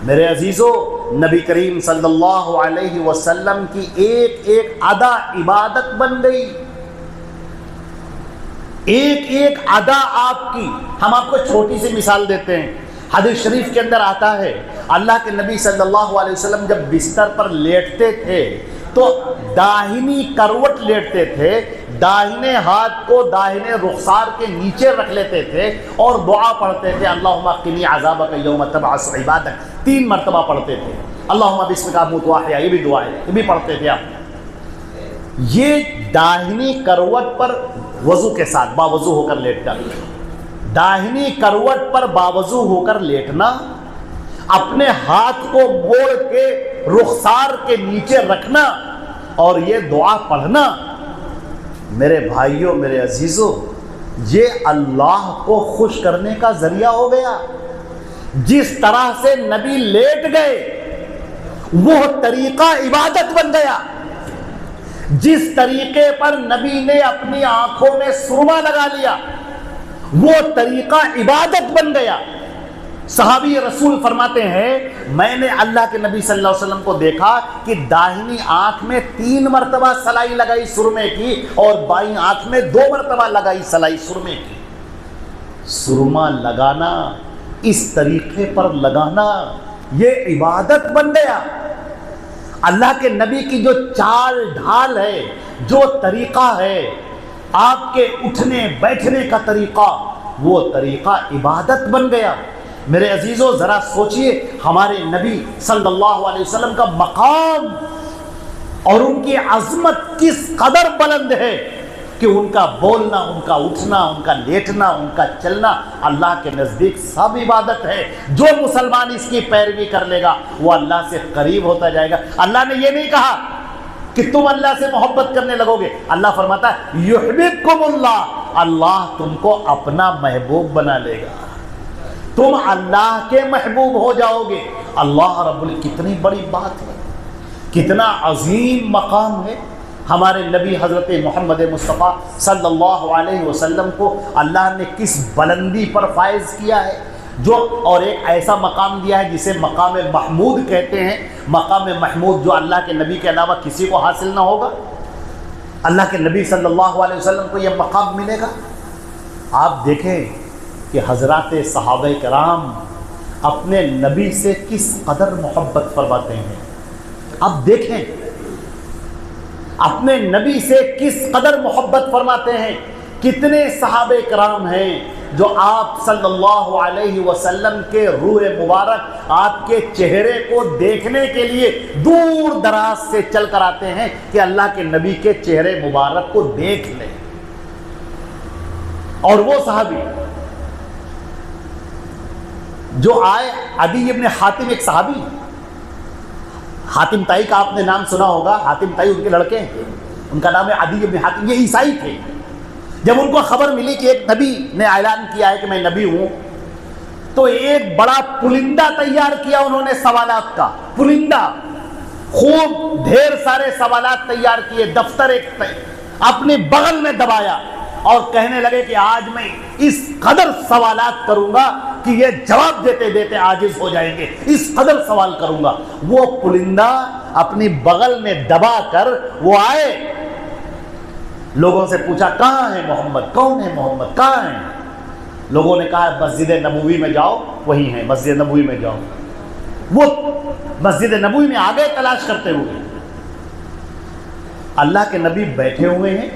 میرے عزیزو، نبی کریم صلی اللہ علیہ وسلم کی ایک ایک ادا عبادت بن گئی، ایک ایک ادا آپ کی۔ ہم آپ کو چھوٹی سی مثال دیتے ہیں، حدیث شریف کے اندر آتا ہے اللہ کے نبی صلی اللہ علیہ وسلم جب بستر پر لیٹتے تھے تو داہنی کروٹ لیٹتے تھے، داہنے ہاتھ کو داہنے رخسار کے نیچے رکھ لیتے تھے اور دعا پڑھتے تھے، اللہم قنی عذابک یوم تبعث عبادک، 3 مرتبہ پڑھتے تھے، اللہم بسمک اموت واحیا، یہ بھی دعا ہے، یہ بھی پڑھتے تھے آپ۔ یہ داہنی کروٹ پر وضو کے ساتھ باوضو ہو کر لیٹ جاتے، داہنی کروٹ پر باوضو ہو کر لیٹنا، اپنے ہاتھ کو موڑ کے رخسار کے نیچے رکھنا اور یہ دعا پڑھنا، میرے بھائیوں میرے عزیزوں، یہ اللہ کو خوش کرنے کا ذریعہ ہو گیا۔ جس طرح سے نبی لیٹ گئے وہ طریقہ عبادت بن گیا، جس طریقے پر نبی نے اپنی آنکھوں میں سرما لگا لیا وہ طریقہ عبادت بن گیا۔ صحابی رسول فرماتے ہیں میں نے اللہ کے نبی صلی اللہ علیہ وسلم کو دیکھا کہ داہنی آنکھ میں 3 مرتبہ سلائی لگائی سرمے کی اور بائیں آنکھ میں 2 مرتبہ لگائی سلائی سرمے کی۔ سرما لگانا، اس طریقے پر لگانا، یہ عبادت بن گیا۔ اللہ کے نبی کی جو چال ڈھال ہے، جو طریقہ ہے، آپ کے اٹھنے بیٹھنے کا طریقہ، وہ طریقہ عبادت بن گیا۔ میرے عزیزو ذرا سوچئے ہمارے نبی صلی اللہ علیہ وسلم کا مقام اور ان کی عظمت کس قدر بلند ہے کہ ان کا بولنا، ان کا اٹھنا، ان کا لیٹنا، ان کا چلنا اللہ کے نزدیک سب عبادت ہے۔ جو مسلمان اس کی پیروی کر لے گا وہ اللہ سے قریب ہوتا جائے گا۔ اللہ نے یہ نہیں کہا کہ تم اللہ سے محبت کرنے لگو گے، اللہ فرماتا ہے یحببکم اللہ، اللہ تم کو اپنا محبوب بنا لے گا، تم اللہ کے محبوب ہو جاؤ گے۔ اللہ رب العزت، کتنی بڑی بات ہے، کتنا عظیم مقام ہے۔ ہمارے نبی حضرت محمد مصطفیٰ صلی اللہ علیہ وسلم کو اللہ نے کس بلندی پر فائز کیا ہے، جو اور ایک ایسا مقام دیا ہے جسے مقام محمود کہتے ہیں۔ مقام محمود جو اللہ کے نبی کے علاوہ کسی کو حاصل نہ ہوگا، اللہ کے نبی صلی اللہ علیہ وسلم کو یہ مقام ملے گا۔ آپ دیکھیں کہ حضرات صحابہ کرام اپنے نبی سے کس قدر محبت فرماتے ہیں۔ اب دیکھیں اپنے نبی سے کس قدر محبت فرماتے ہیں۔ کتنے صحابہ کرام ہیں جو آپ صلی اللہ علیہ وسلم کے روح مبارک، آپ کے چہرے کو دیکھنے کے لیے دور دراز سے چل کر آتے ہیں کہ اللہ کے نبی کے چہرے مبارک کو دیکھ لیں۔ اور وہ صحابی جو آئے، عدی ابن حاتم ایک صحابی، حاتم تائی کا آپ نے نام سنا ہوگا، حاتم تائی ان کے لڑکے ہیں، ان کا نام ہے عدی ابن حاتم، یہ عیسائی تھے۔ جب ان کو خبر ملی کہ ایک نبی نے اعلان کیا ہے کہ میں نبی ہوں، تو ایک بڑا پلندہ تیار کیا انہوں نے سوالات کا، پلندہ، خوب ڈھیر سارے سوالات تیار کیے، دفتر ایک اپنے بغل میں دبایا اور کہنے لگے کہ آج میں اس قدر سوالات کروں گا کہ یہ جواب دیتے دیتے عاجز ہو جائیں گے، اس قدر سوال کروں گا۔ وہ پلندہ اپنی بغل میں دبا کر وہ آئے، لوگوں سے پوچھا کہاں ہے محمد، کون ہے محمد، کہاں ہے؟ لوگوں نے کہا مسجد نبوی میں جاؤ، وہی ہیں، مسجد نبوی میں جاؤ۔ وہ مسجد نبوی میں آگے تلاش کرتے ہوئے، اللہ کے نبی بیٹھے ہوئے ہیں،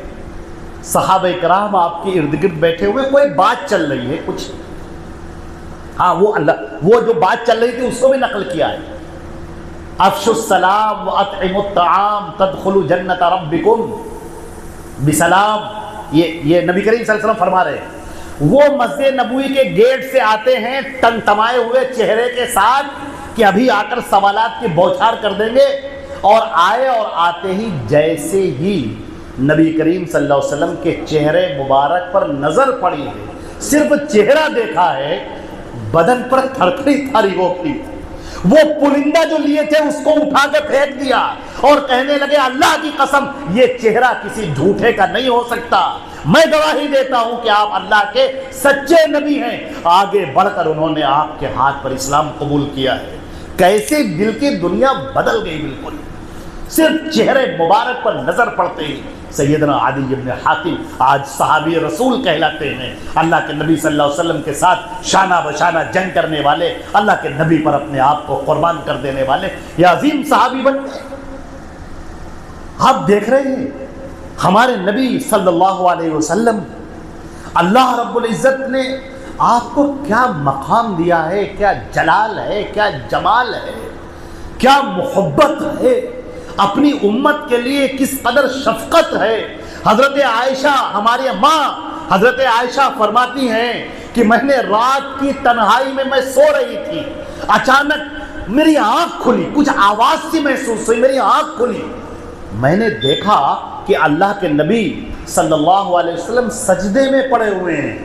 صحابہ کرام آپ کے ارد گرد بیٹھے ہوئے، کوئی بات چل رہی ہے کچھ، ہاں وہ جو بات چل رہی تھی اس کو بھی نقل کیا ہے۔ افشوا السلام واطعموا الطعام تدخلوا جنت ربکم بسلام. یہ نبی کریم صلی اللہ علیہ وسلم فرما رہے ہیں. وہ مسجد نبوی کے گیٹ سے آتے ہیں ٹمٹمائے ہوئے چہرے کے ساتھ کہ ابھی آ کر سوالات کی بوچھار کر دیں گے, اور آئے اور آتے ہی جیسے ہی نبی کریم صلی اللہ علیہ وسلم کے چہرے مبارک پر نظر پڑی ہے, صرف چہرہ دیکھا ہے, بدن پر تھرتھری تھاری ہو گئی. وہ پرندہ جو لیے تھے اس کو اٹھا کے پھینک دیا اور کہنے لگے اللہ کی قسم یہ چہرہ کسی جھوٹے کا نہیں ہو سکتا, میں گواہی دیتا ہوں کہ آپ اللہ کے سچے نبی ہیں. آگے بڑھ کر انہوں نے آپ کے ہاتھ پر اسلام قبول کیا ہے. کیسے دل کی دنیا بدل گئی بالکل, صرف چہرے مبارک پر نظر پڑتے ہی. سیدنا عدی بن حاتم آج صحابی رسول کہلاتے ہیں, اللہ کے نبی صلی اللہ علیہ وسلم کے ساتھ شانہ بشانہ جنگ کرنے والے, اللہ کے نبی پر اپنے آپ کو قربان کر دینے والے یہ عظیم صحابی بن گئے. آپ دیکھ رہے ہیں ہمارے نبی صلی اللہ علیہ وسلم, اللہ رب العزت نے آپ کو کیا مقام دیا ہے, کیا جلال ہے, کیا جمال ہے, کیا محبت ہے, اپنی امت کے لیے کس قدر شفقت ہے. حضرت عائشہ ہماری ماں حضرت عائشہ فرماتی ہیں کہ میں نے رات کی تنہائی میں سو رہی تھی, اچانک میری آنکھ کھلی, کچھ آواز سی محسوس ہوئی, میری آنکھ کھلی, میں نے دیکھا کہ اللہ کے نبی صلی اللہ علیہ وسلم سجدے میں پڑے ہوئے ہیں,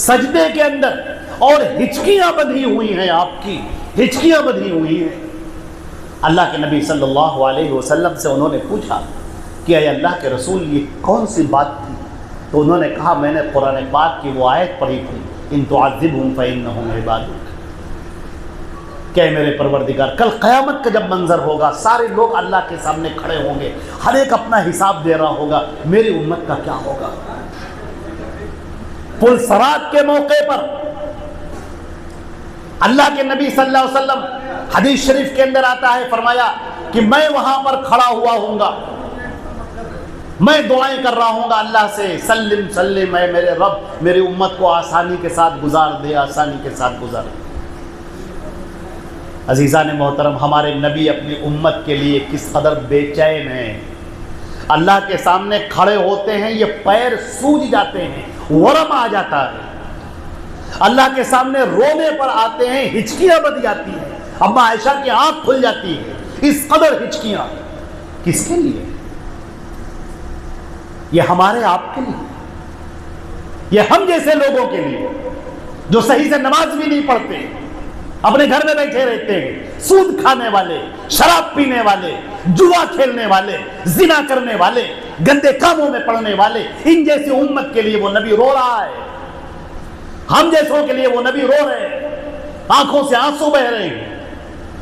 سجدے کے اندر, اور ہچکیاں بندھی ہوئی ہیں, آپ کی ہچکیاں بندھی ہوئی ہیں. اللہ کے نبی صلی اللہ علیہ وسلم سے انہوں نے پوچھا کہ اے اللہ کے رسول یہ کون سی بات تھی؟ تو انہوں نے کہا میں نے قرآن پاک کی وہ آیت پڑھی تھی, ان تعذبہم فإنہم عبادک, کہ میرے پروردگار کل قیامت کا جب منظر ہوگا, سارے لوگ اللہ کے سامنے کھڑے ہوں گے, ہر ایک اپنا حساب دے رہا ہوگا, میری امت کا کیا ہوگا؟ پل صراط کے موقع پر اللہ کے نبی صلی اللہ علیہ وسلم, حدیث شریف کے اندر آتا ہے, فرمایا کہ میں وہاں پر کھڑا ہوا ہوں گا, میں دعائیں کر رہا ہوں گا اللہ سے, سلم سلم اے میرے رب میری امت کو آسانی کے ساتھ گزار دے, آسانی کے ساتھ گزار دے. عزیزان محترم, ہمارے نبی اپنی امت کے لیے کس قدر بے چین ہیں. اللہ کے سامنے کھڑے ہوتے ہیں, یہ پیر سوج جاتے ہیں, ورم آ جاتا ہے. اللہ کے سامنے رونے پر آتے ہیں, ہچکیاں بندھ جاتی ہیں, اما عائشہ کی آنکھ کھل جاتی ہے, اس قدر ہچکیاں. کس کے لیے؟ یہ ہمارے آپ کے لیے, یہ ہم جیسے لوگوں کے لیے جو صحیح سے نماز بھی نہیں پڑھتے, اپنے گھر میں بیٹھے رہتے ہیں, سود کھانے والے, شراب پینے والے, جوا کھیلنے والے, زنا کرنے والے, گندے کاموں میں پڑنے والے, ان جیسی امت کے لیے وہ نبی رو رہا ہے. ہم جیسوں کے لیے وہ نبی رو رہے ہیں, آنکھوں سے آنسو بہ رہے ہیں,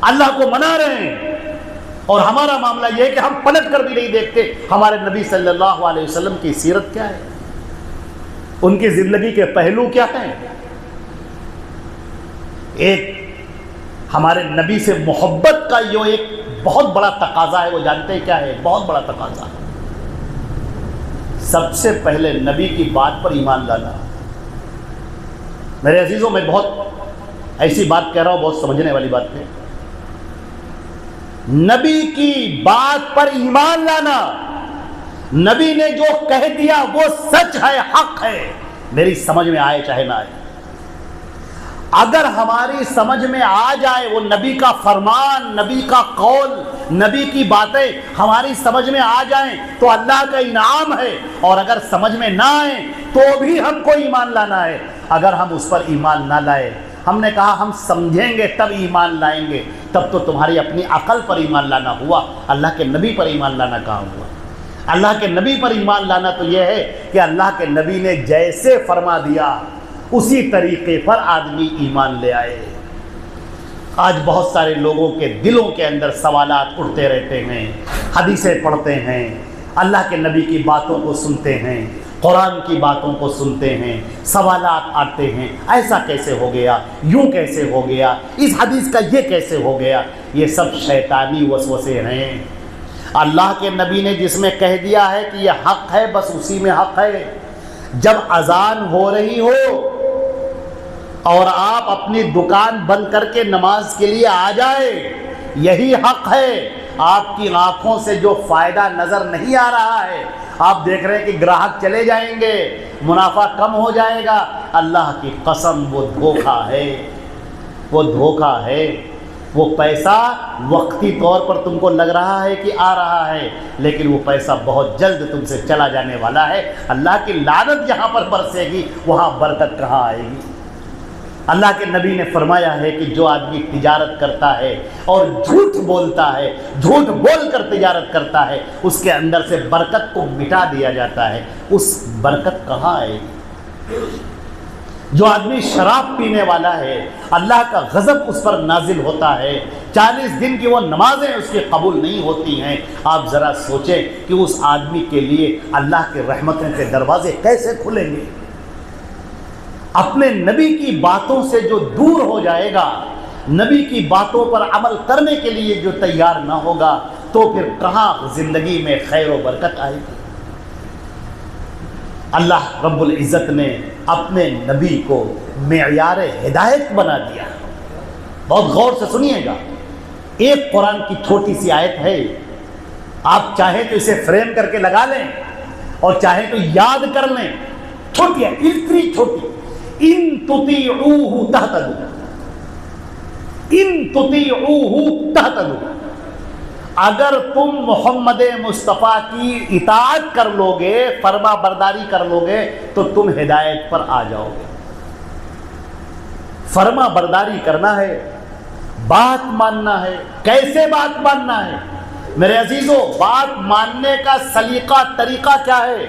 اللہ کو منا رہے ہیں. اور ہمارا معاملہ یہ ہے کہ ہم پلٹ کر بھی نہیں دیکھتے ہمارے نبی صلی اللہ علیہ وسلم کی سیرت کیا ہے, ان کی زندگی کے پہلو کیا ہیں. ایک ہمارے نبی سے محبت کا جو ایک بہت بڑا تقاضا ہے, وہ جانتے ہیں کیا ہے؟ بہت بڑا تقاضا ہے. سب سے پہلے نبی کی بات پر ایمان لانا. میرے عزیزوں, میں بہت ایسی بات کہہ رہا ہوں, بہت سمجھنے والی بات ہے. نبی کی بات پر ایمان لانا, نبی نے جو کہہ دیا وہ سچ ہے, حق ہے, میری سمجھ میں آئے چاہے نہ آئے. اگر ہماری سمجھ میں آ جائے وہ نبی کا فرمان, نبی کا قول, نبی کی باتیں ہماری سمجھ میں آ جائیں تو اللہ کا انعام ہے, اور اگر سمجھ میں نہ آئیں تو بھی ہم کو ایمان لانا ہے. اگر ہم اس پر ایمان نہ لائے, ہم نے کہا ہم سمجھیں گے تب ایمان لائیں گے, تب تو تمہاری اپنی عقل پر ایمان لانا ہوا, اللہ کے نبی پر ایمان لانا کہاں ہوا؟ اللہ کے نبی پر ایمان لانا تو یہ ہے کہ اللہ کے نبی نے جیسے فرما دیا اسی طریقے پر آدمی ایمان لے آئے. آج بہت سارے لوگوں کے دلوں کے اندر سوالات اٹھتے رہتے ہیں, حدیثیں پڑھتے ہیں, اللہ کے نبی کی باتوں کو سنتے ہیں, قرآن کی باتوں کو سنتے ہیں, سوالات آتے ہیں, ایسا کیسے ہو گیا, یوں کیسے ہو گیا, اس حدیث کا یہ کیسے ہو گیا. یہ سب شیطانی وسوسے ہیں. اللہ کے نبی نے جس میں کہہ دیا ہے کہ یہ حق ہے, بس اسی میں حق ہے. جب اذان ہو رہی ہو اور آپ اپنی دکان بند کر کے نماز کے لیے آ جائے یہی حق ہے۔ آپ کی آنکھوں سے جو فائدہ نظر نہیں آ رہا ہے، آپ دیکھ رہے ہیں کہ گراہک چلے جائیں گے، منافع کم ہو جائے گا، اللہ کی قسم وہ دھوکہ ہے، وہ دھوکہ ہے۔ وہ پیسہ وقتی طور پر تم کو لگ رہا ہے کہ آ رہا ہے، لیکن وہ پیسہ بہت جلد تم سے چلا جانے والا ہے۔ اللہ کی لعنت جہاں پر برسے گی وہاں برکت کہاں آئے گی؟ اللہ کے نبی نے فرمایا ہے کہ جو آدمی تجارت کرتا ہے اور جھوٹ بولتا ہے، جھوٹ بول کر تجارت کرتا ہے، اس کے اندر سے برکت کو مٹا دیا جاتا ہے۔ اس برکت کہاں آئے گی؟ جو آدمی شراب پینے والا ہے، اللہ کا غضب اس پر نازل ہوتا ہے، 40 دن کی وہ نمازیں اس کی قبول نہیں ہوتی ہیں۔ آپ ذرا سوچیں کہ اس آدمی کے لیے اللہ کے رحمتوں کے دروازے کیسے کھلیں گے؟ اپنے نبی کی باتوں سے جو دور ہو جائے گا، نبی کی باتوں پر عمل کرنے کے لیے جو تیار نہ ہوگا، تو پھر کہاں زندگی میں خیر و برکت آئے گی؟ اللہ رب العزت نے اپنے نبی کو معیار ہدایت بنا دیا۔ بہت غور سے سنیے گا، ایک قرآن کی چھوٹی سی آیت ہے، آپ چاہیں تو اسے فریم کر کے لگا لیں اور چاہیں تو یاد کر لیں، چھوٹی ہے، اتنی چھوٹی، ان تطیعوہ تہتدوا، ان تطیعوہ تہتدوا، اگر تم محمد مصطفیٰ کی اطاعت کر لو گے، فرما برداری کر لو گے، تو تم ہدایت پر آ جاؤ گے۔ فرما برداری کرنا ہے، بات ماننا ہے۔ کیسے بات ماننا ہے میرے عزیزو؟ بات ماننے کا سلیقہ طریقہ کیا ہے؟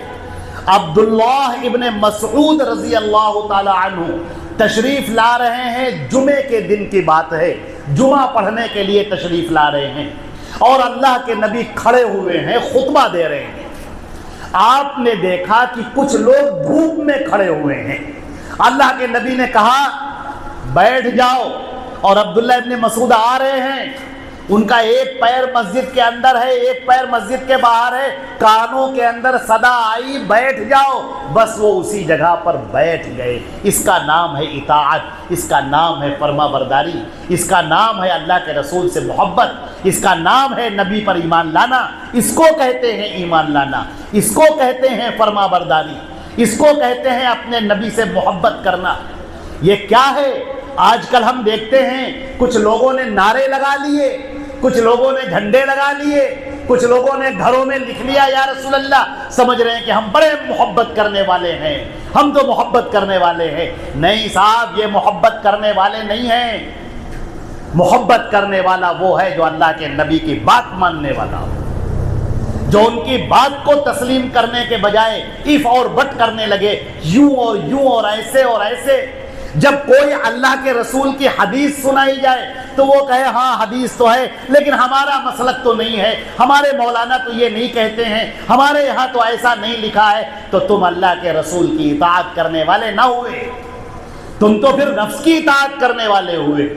عبداللہ ابن مسعود رضی اللہ تعالی عنہ تشریف لا رہے ہیں، جمعے کے دن کی بات ہے، جمعہ پڑھنے کے لیے تشریف لا رہے ہیں، اور اللہ کے نبی کھڑے ہوئے ہیں، خطبہ دے رہے ہیں۔ آپ نے دیکھا کہ کچھ لوگ دھوپ میں کھڑے ہوئے ہیں، اللہ کے نبی نے کہا بیٹھ جاؤ، اور عبداللہ ابن مسعود آ رہے ہیں، ان کا ایک پیر مسجد کے اندر ہے، ایک پیر مسجد کے باہر ہے، کانوں کے اندر صدا آئی بیٹھ جاؤ، بس وہ اسی جگہ پر بیٹھ گئے۔ اس کا نام ہے اطاعت، اس کا نام ہے فرما برداری، اس کا نام ہے اللہ کے رسول سے محبت، اس کا نام ہے نبی پر ایمان لانا، اس کو کہتے ہیں ایمان لانا، اس کو کہتے ہیں فرما برداری، اس کو کہتے ہیں اپنے نبی سے محبت کرنا۔ یہ کیا ہے؟ آج کل ہم دیکھتے ہیں کچھ لوگوں نے نعرے لگا لیے، کچھ لوگوں نے جھنڈے لگا لیے، کچھ لوگوں نے گھروں میں لکھ لیا یا رسول اللہ، سمجھ رہے ہیں کہ ہم بڑے محبت کرنے والے ہیں، ہم تو محبت کرنے والے ہیں۔ نہیں صاحب، یہ محبت کرنے والے نہیں ہیں۔ محبت کرنے والا وہ ہے جو اللہ کے نبی کی بات ماننے والا ہو، جو ان کی بات کو تسلیم کرنے کے بجائے اف اور بٹ کرنے لگے، یوں اور یوں اور ایسے اور ایسے۔ جب کوئی اللہ کے رسول کی حدیث سنائی جائے تو وہ کہے ہاں حدیث تو ہے، لیکن ہمارا مسلک تو نہیں ہے، ہمارے مولانا تو یہ نہیں کہتے ہیں، ہمارے یہاں تو ایسا نہیں لکھا ہے۔ تو تم اللہ کے رسول کی اطاعت کرنے والے نہ ہوئے، تم تو پھر نفس کی اطاعت کرنے والے ہوئے۔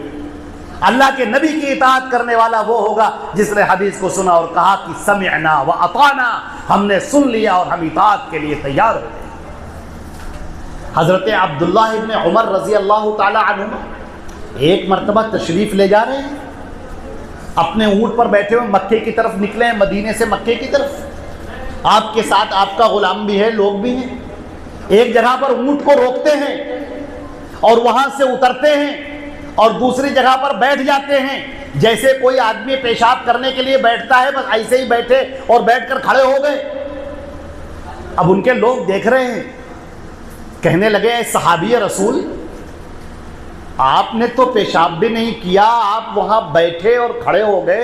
اللہ کے نبی کی اطاعت کرنے والا وہ ہوگا جس نے حدیث کو سنا اور کہا کہ سمعنا و اطعنا، ہم نے سن لیا اور ہم اطاعت کے لیے تیار ہو۔ حضرت عبداللہ ابن عمر رضی اللہ تعالی عنہ ایک مرتبہ تشریف لے جا رہے ہیں، اپنے اونٹ پر بیٹھے ہوئے مکے کی طرف نکلے ہیں، مدینے سے مکے کی طرف، آپ کے ساتھ آپ کا غلام بھی ہے، لوگ بھی ہیں۔ ایک جگہ پر اونٹ کو روکتے ہیں اور وہاں سے اترتے ہیں اور دوسری جگہ پر بیٹھ جاتے ہیں، جیسے کوئی آدمی پیشاب کرنے کے لیے بیٹھتا ہے، بس ایسے ہی بیٹھے اور بیٹھ کر کھڑے ہو گئے۔ اب ان کے لوگ دیکھ رہے ہیں، کہنے لگے اے صحابی رسول، آپ نے تو پیشاب بھی نہیں کیا، آپ وہاں بیٹھے اور کھڑے ہو گئے،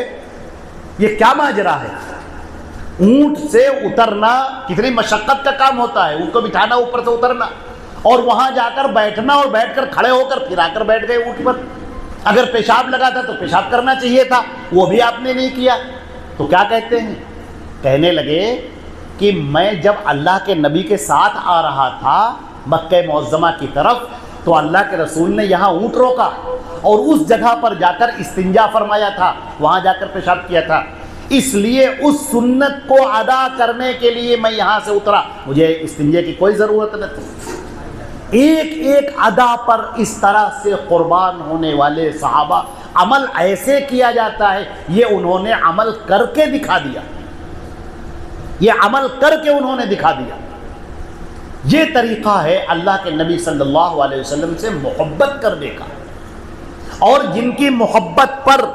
یہ کیا ماجرا ہے؟ اونٹ سے اترنا کتنی مشقت کا کام ہوتا ہے، اونٹ کو بٹھانا، اوپر سے اترنا، اور وہاں جا کر بیٹھنا اور بیٹھ کر کھڑے ہو کر پھر آ کر بیٹھ گئے اونٹ پر۔ اگر پیشاب لگا تھا تو پیشاب کرنا چاہیے تھا، وہ بھی آپ نے نہیں کیا۔ تو کیا کہتے ہیں؟ کہنے لگے کہ میں جب اللہ کے نبی کے ساتھ آ رہا تھا مکہ معظمہ کی طرف، تو اللہ کے رسول نے یہاں اونٹ روکا اور اس جگہ پر جا کر استنجا فرمایا تھا، وہاں جا کر پیشاب کیا تھا، اس لیے اس سنت کو ادا کرنے کے لیے میں یہاں سے اترا، مجھے استنجے کی کوئی ضرورت نہ تھی۔ ایک ایک ادا پر اس طرح سے قربان ہونے والے صحابہ عمل ایسے کیا جاتا ہے، یہ انہوں نے عمل کر کے دکھا دیا، یہ عمل کر کے انہوں نے دکھا دیا۔ یہ طریقہ ہے اللہ کے نبی صلی اللہ علیہ وسلم سے محبت کرنے کا، اور جن کی محبت پر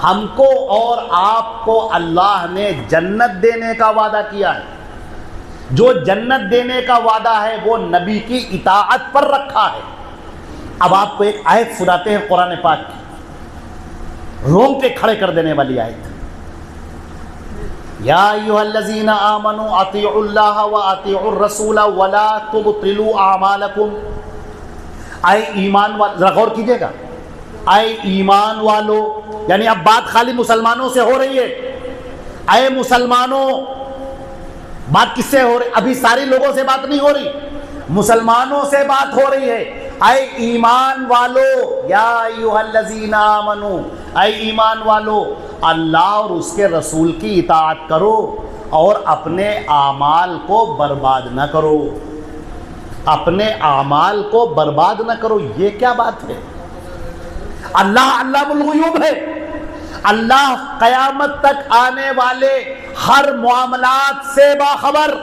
ہم کو اور آپ کو اللہ نے جنت دینے کا وعدہ کیا ہے۔ جو جنت دینے کا وعدہ ہے وہ نبی کی اطاعت پر رکھا ہے۔ اب آپ کو ایک آیت سناتے ہیں قرآن پاک کی، رونگٹے کھڑے کر دینے والی آیت۔ یا ایھا الذین آمنوا اطیعوا اللہ واطیعوا الرسول ولا تبطلوا اعمالکم۔ اے ایمان والو، ذرا غور کیجیے گا، اے ایمان والو، یعنی اب بات خالی مسلمانوں سے ہو رہی ہے۔ اے مسلمانوں، بات کس سے ہو رہی؟ ابھی سارے لوگوں سے بات نہیں ہو رہی، مسلمانوں سے بات ہو رہی ہے۔ اے ایمان والو، یا ایھا الذین آمنوا، اے ایمان والو، اللہ اور اس کے رسول کی اطاعت کرو اور اپنے اعمال کو برباد نہ کرو، اپنے اعمال کو برباد نہ کرو۔ یہ کیا بات ہے؟ اللہ علام الغیوب ہے، اللہ قیامت تک آنے والے ہر معاملات سے باخبر،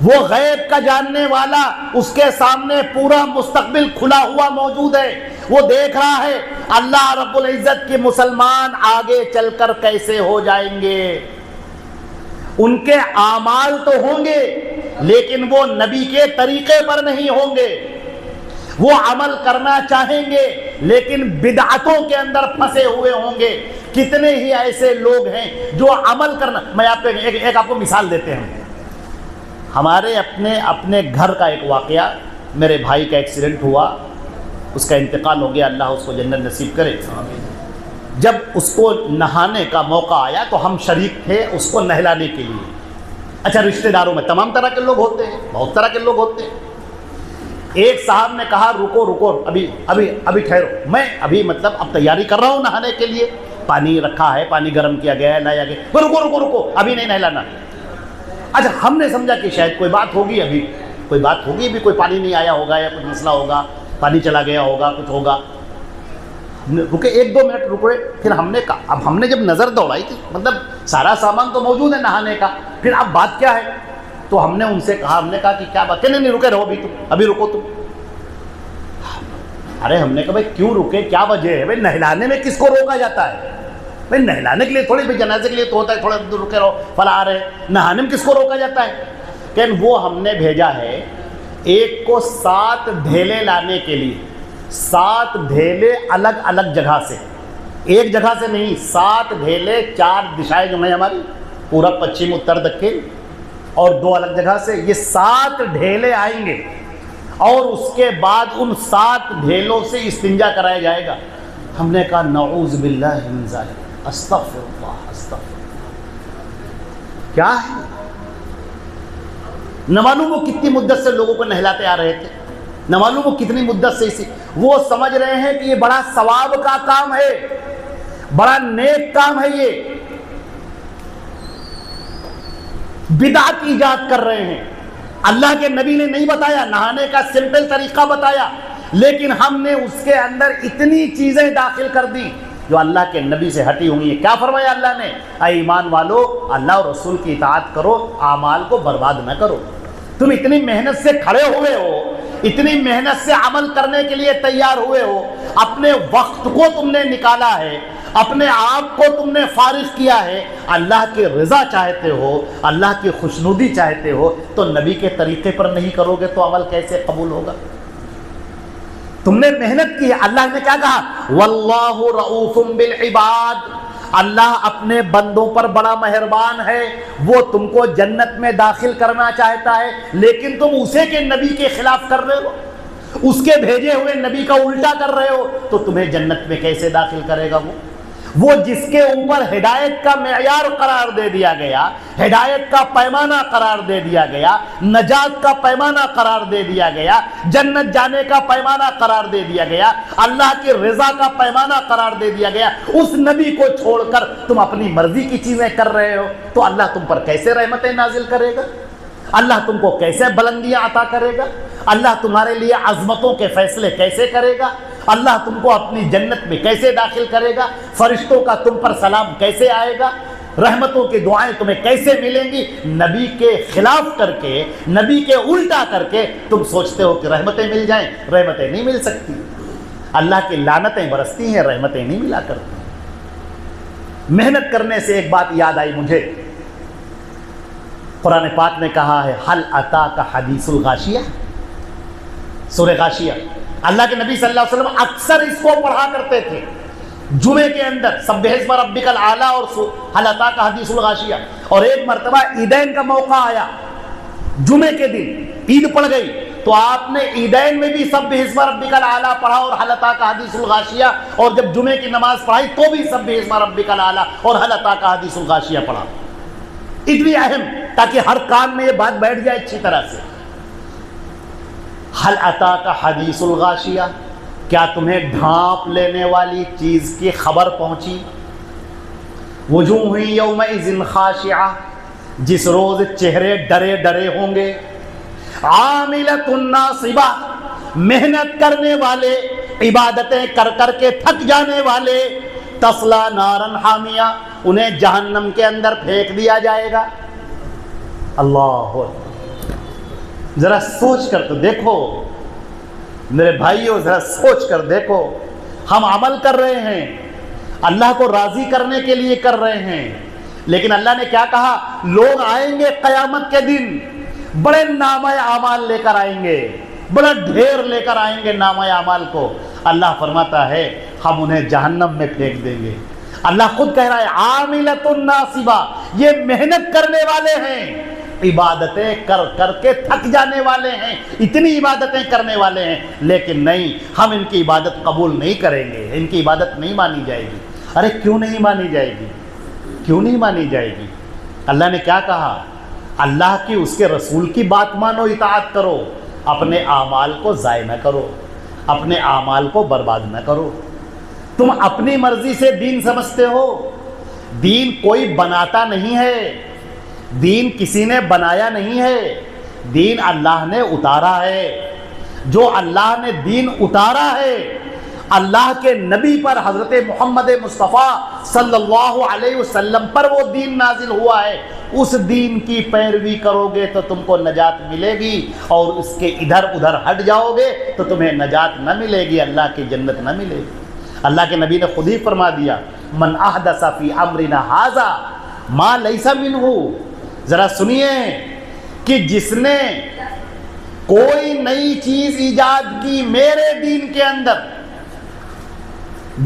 وہ غیب کا جاننے والا، اس کے سامنے پورا مستقبل کھلا ہوا موجود ہے، وہ دیکھ رہا ہے اللہ رب العزت کے مسلمان آگے چل کر کیسے ہو جائیں گے۔ ان کے اعمال تو ہوں گے لیکن وہ نبی کے طریقے پر نہیں ہوں گے، وہ عمل کرنا چاہیں گے لیکن بدعتوں کے اندر پھنسے ہوئے ہوں گے۔ کتنے ہی ایسے لوگ ہیں جو عمل کرنا، میں آپ کو ایک آپ کو مثال دیتے ہیں۔ ہمارے اپنے گھر کا ایک واقعہ، میرے بھائی کا ایکسیڈنٹ ہوا، اس کا انتقال ہو گیا، اللہ اس کو جنت نصیب کرے۔ جب اس کو نہانے کا موقع آیا تو ہم شریک تھے اس کو نہلانے کے لیے۔ اچھا، رشتہ داروں میں تمام طرح کے لوگ ہوتے ہیں، بہت طرح کے لوگ ہوتے ہیں۔ ایک صاحب نے کہا رکو ابھی ٹھہرو، میں ابھی مطلب اب تیاری کر رہا ہوں نہانے کے لیے، پانی رکھا ہے، پانی گرم کیا گیا ہے، لایا گیا، رکو ابھی نہیں نہلانا۔ اچھا، ہم نے سمجھا کہ شاید کوئی بات ہوگی، ابھی کوئی بات ہوگی، ابھی کوئی پانی نہیں آیا ہوگا یا کچھ مسئلہ ہوگا، پانی چلا گیا ہوگا، کچھ ہوگا۔ رکے 1-2 منٹ رکے، پھر ہم نے کہا، اب ہم نے جب نظر دوڑائی تھی، مطلب سارا سامان تو موجود ہے نہانے کا، پھر اب بات کیا ہے؟ تو ہم نے ان سے کہا، ہم نے کہا کہ کیا بات؟ کہ نہیں رکے رہو، ابھی رکو تم۔ ارے ہم نے کہا بھائی کیوں رکے، کیا وجہ ہے؟ بھائی نہلانے میں کس کو روکا جاتا ہے؟ بھائی نہلانے کے لیے تھوڑی، بھائی جنازے کے لیے تو ہوتا ہے تھوڑا دور رکے رہو، فلاں آ رہے، نہانے میں کس کو روکا جاتا ہے؟ کہ وہ ہم نے بھیجا ہے ایک کو 7 ڈھیلے لانے کے لیے، 7 ڈھیلے الگ الگ جگہ سے، ایک جگہ سے نہیں، 7 ڈھیلے 4 دشائیں جو ہیں ہماری، پورب پچھم اتر دکن، اور 2 الگ جگہ سے، یہ 7 ڈھیلے آئیں گے اور اس کے بعد ان 7 ڈھیلوں سے استنجا کرایا جائے گا۔ ہم نے کہا نعوذ باللہ من ذالک، استغفر اللہ استغفر اللہ۔ کیا ہے؟ نہ معلوم وہ کتنی مدت سے لوگوں کو نہلاتے آ رہے تھے، نہ معلوم وہ کتنی مدت سے اسی، وہ سمجھ رہے ہیں کہ یہ بڑا ثواب کا کام ہے، بڑا نیک کام ہے، یہ بدعت ایجاد کر رہے ہیں۔ اللہ کے نبی نے نہیں بتایا، نہانے کا سمپل طریقہ بتایا، لیکن ہم نے اس کے اندر اتنی چیزیں داخل کر دی جو اللہ کے نبی سے ہٹی ہوئی ہیں۔ کیا فرمایا اللہ نے؟ اے ایمان والو، اللہ اور رسول کی اطاعت کرو، اعمال کو برباد نہ کرو۔ تم اتنی محنت سے کھڑے ہوئے ہو، اتنی محنت سے عمل کرنے کے لیے تیار ہوئے ہو، اپنے وقت کو تم نے نکالا ہے، اپنے آپ کو تم نے فارغ کیا ہے، اللہ کی رضا چاہتے ہو، اللہ کی خوشنودی چاہتے ہو، تو نبی کے طریقے پر نہیں کرو گے تو عمل کیسے قبول ہوگا؟ تم نے محنت کی ہے۔ اللہ نے کیا کہا؟ واللہ رؤوف بالعباد، اللہ اپنے بندوں پر بڑا مہربان ہے، وہ تم کو جنت میں داخل کرنا چاہتا ہے، لیکن تم اسے کے نبی کے خلاف کر رہے ہو، اس کے بھیجے ہوئے نبی کا الٹا کر رہے ہو، تو تمہیں جنت میں کیسے داخل کرے گا؟ وہ جس کے اوپر ہدایت کا معیار قرار دے دیا گیا، ہدایت کا پیمانہ قرار دے دیا گیا، نجات کا پیمانہ قرار دے دیا گیا، جنت جانے کا پیمانہ قرار دے دیا گیا، اللہ کی رضا کا پیمانہ قرار دے دیا گیا، اس نبی کو چھوڑ کر تم اپنی مرضی کی چیزیں کر رہے ہو، تو اللہ تم پر کیسے رحمتیں نازل کرے گا؟ اللہ تم کو کیسے بلندیاں عطا کرے گا؟ اللہ تمہارے لیے عظمتوں کے فیصلے کیسے کرے گا؟ اللہ تم کو اپنی جنت میں کیسے داخل کرے گا، فرشتوں کا تم پر سلام کیسے آئے گا، رحمتوں کی دعائیں تمہیں کیسے ملیں گی، نبی کے خلاف کر کے، نبی کے الٹا کر کے تم سوچتے ہو کہ رحمتیں مل جائیں، رحمتیں نہیں مل سکتی، اللہ کی لعنتیں برستی ہیں، رحمتیں نہیں ملا کرتی۔ محنت کرنے سے ایک بات یاد آئی مجھے، قرآن پاک نے کہا ہے حل اتاک حدیث الغاشیہ، سورہ غاشیہ، اللہ کے نبی صلی اللہ علیہ وسلم اکثر اس کو پڑھا کرتے تھے جمعے کے اندر، سبح اسم ربک الاعلی اور حل اتاک حدیث الغاشیہ۔ اور ایک مرتبہ عیدین کا موقع آیا، جمعے کے دن عید پڑ گئی تو آپ نے عیدین میں بھی سبح اسم ربک الاعلی پڑھا اور حل اتاک حدیث الغاشیہ، اور جب جمعے کی نماز پڑھائی تو بھی سبح اسم ربک الاعلی اور حل اتاک حدیث الغاشیہ پڑھا۔ اتنی اہم، تاکہ ہر کان میں یہ بات بیٹھ جائے اچھی طرح سے۔ حل اتاک حدیث الغاشیہ، کیا تمہیں ڈھانپ لینے والی چیز کی خبر پہنچی؟ وجوہ یومئذ خاشعہ، جس روز چہرے ڈرے ڈرے ہوں گے، عاملۃ ناصبہ، محنت کرنے والے، عبادتیں کر کر کے تھک جانے والے، تصلی نارا حامیہ، انہیں جہنم کے اندر پھینک دیا جائے گا۔ اللہ اکبر، ذرا سوچ کر تو دیکھو میرے بھائیوں، ذرا سوچ کر دیکھو، ہم عمل کر رہے ہیں، اللہ کو راضی کرنے کے لیے کر رہے ہیں، لیکن اللہ نے کیا کہا؟ لوگ آئیں گے قیامت کے دن بڑے نامہ اعمال لے کر آئیں گے، بڑا ڈھیر لے کر آئیں گے نامہ اعمال کو، اللہ فرماتا ہے ہم انہیں جہنم میں پھینک دیں گے۔ اللہ خود کہہ رہا ہے عاملۃ ناصبہ، یہ محنت کرنے والے ہیں، عبادتیں کر کر کے تھک جانے والے ہیں، اتنی عبادتیں کرنے والے ہیں، لیکن نہیں، ہم ان کی عبادت قبول نہیں کریں گے، ان کی عبادت نہیں مانی جائے گی۔ ارے کیوں نہیں مانی جائے گی؟ کیوں نہیں مانی جائے گی؟ اللہ نے کیا کہا؟ اللہ کی، اس کے رسول کی بات مانو، اطاعت کرو، اپنے اعمال کو ضائع نہ کرو، اپنے اعمال کو برباد نہ کرو۔ تم اپنی مرضی سے دین سمجھتے ہو، دین کوئی بناتا نہیں ہے، دین کسی نے بنایا نہیں ہے، دین اللہ نے اتارا ہے۔ جو اللہ نے دین اتارا ہے، اللہ کے نبی پر، حضرت محمد مصطفیٰ صلی اللہ علیہ وسلم پر وہ دین نازل ہوا ہے، اس دین کی پیروی کرو گے تو تم کو نجات ملے گی، اور اس کے ادھر ادھر ہٹ جاؤ گے تو تمہیں نجات نہ ملے گی، اللہ کی جنت نہ ملے گی۔ اللہ کے نبی نے خود ہی فرما دیا من احدث فی امرنا ھذا ما لیس منہ، ذرا سنیے کہ جس نے کوئی نئی چیز ایجاد کی میرے دین کے اندر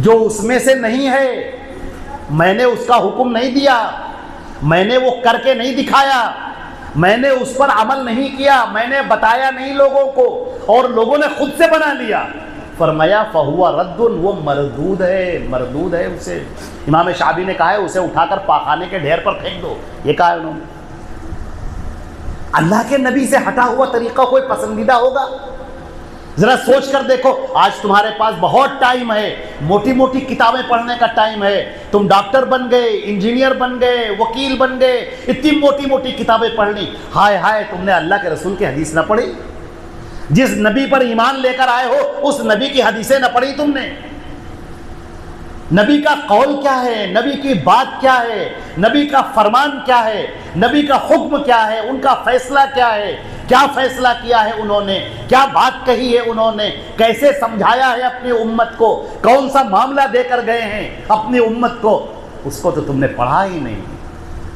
جو اس میں سے نہیں ہے، میں نے اس کا حکم نہیں دیا، میں نے وہ کر کے نہیں دکھایا، میں نے اس پر عمل نہیں کیا، میں نے بتایا نہیں لوگوں کو، اور لوگوں نے خود سے بنا لیا، فرمایا فہو رد، وہ مردود ہے، مردود ہے۔ اسے امام شعبی نے کہا ہے اسے اٹھا کر پاخانے کے ڈھیر پر پھینک دو، یہ کہا ہے انہوں نے۔ اللہ کے نبی سے ہٹا ہوا طریقہ کوئی پسندیدہ ہوگا؟ ذرا سوچ کر دیکھو، آج تمہارے پاس بہت ٹائم ہے، موٹی موٹی کتابیں پڑھنے کا ٹائم ہے، تم ڈاکٹر بن گئے، انجینئر بن گئے، وکیل بن گئے، اتنی موٹی موٹی کتابیں پڑھ لی، ہائے ہائے تم نے اللہ کے رسول کی حدیث نہ پڑھی؟ جس نبی پر ایمان لے کر آئے ہو اس نبی کی حدیثیں نہ پڑھی تم نے؟ نبی کا قول کیا ہے، نبی کی بات کیا ہے، نبی کا فرمان کیا ہے، نبی کا حکم کیا ہے، ان کا فیصلہ کیا ہے، کیا فیصلہ کیا ہے انہوں نے، کیا بات کہی ہے انہوں نے، کیسے سمجھایا ہے اپنی امت کو، کون سا معاملہ دے کر گئے ہیں اپنی امت کو، اس کو تو تم نے پڑھا ہی نہیں۔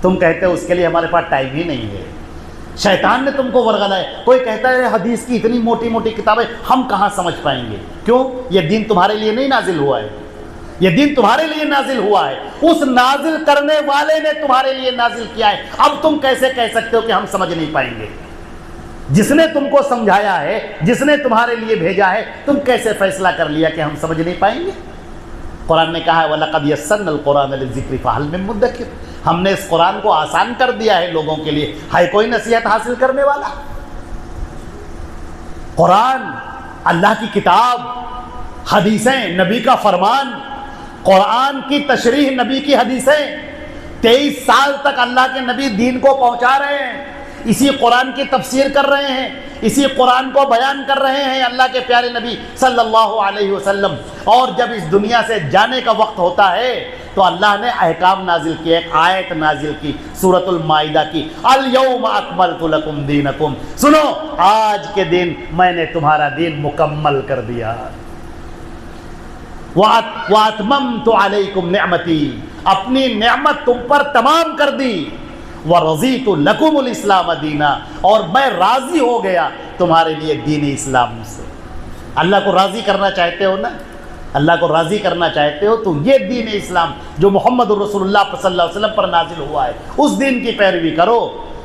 تم کہتے ہو اس کے لیے ہمارے پاس ٹائم ہی نہیں ہے، شیطان نے تم کو ورغلایا۔ کوئی کہتا ہے حدیث کی اتنی موٹی موٹی کتابیں ہم کہاں سمجھ پائیں گے؟ کیوں؟ یہ دین تمہارے لیے نہیں نازل ہوا ہے، یہ دین تمہارے لیے نازل ہوا ہے، اس نازل کرنے والے نے تمہارے لیے نازل کیا ہے۔ اب تم کیسے کہہ سکتے ہو کہ ہم سمجھ نہیں پائیں گے؟ جس نے تم کو سمجھایا ہے، جس نے تمہارے لیے بھیجا ہے، تم کیسے فیصلہ کر لیا کہ ہم سمجھ نہیں پائیں گے؟ قرآن نے کہا ہے وَلَقَدْ يَسَّرْنَا الْقُرْآنَ لِلذِّكْرِ فَهَلْ مِن مُدَّكِرٍ، ہم نے اس قرآن کو آسان کر دیا ہے لوگوں کے لیے، ہے کوئی نصیحت حاصل کرنے والا؟ قرآن، اللہ کی کتاب، حدیثیں، نبی کا فرمان، قرآن کی تشریح، نبی کی حدیثیں، 23 سال تک اللہ کے نبی دین کو پہنچا رہے ہیں، اسی قرآن کی تفسیر کر رہے ہیں، اسی قرآن کو بیان کر رہے ہیں اللہ کے پیارے نبی صلی اللہ علیہ وسلم۔ اور جب اس دنیا سے جانے کا وقت ہوتا ہے تو اللہ نے احکام نازل کیے، ایک آیت نازل کی سورۃ المائدہ کی، الیوم اکملت لکم دینکم، سنو آج کے دن میں نے تمہارا دین مکمل کر دیا، وَأَتْمَمْتُ عَلَيْكُمْ نِعْمَتِي، اپنی نعمت تم پر تمام کر دی، وَرَضِيتُ لَكُمُ الْإِسْلَامَ دِينًا، اور میں راضی ہو گیا تمہارے لیے دین اسلام سے۔ اللہ کو راضی کرنا چاہتے ہو نا، اللہ کو راضی کرنا چاہتے ہو تو یہ دین اسلام جو محمد رسول اللہ صلی اللہ علیہ وسلم پر نازل ہوا ہے اس دین کی پیروی کرو،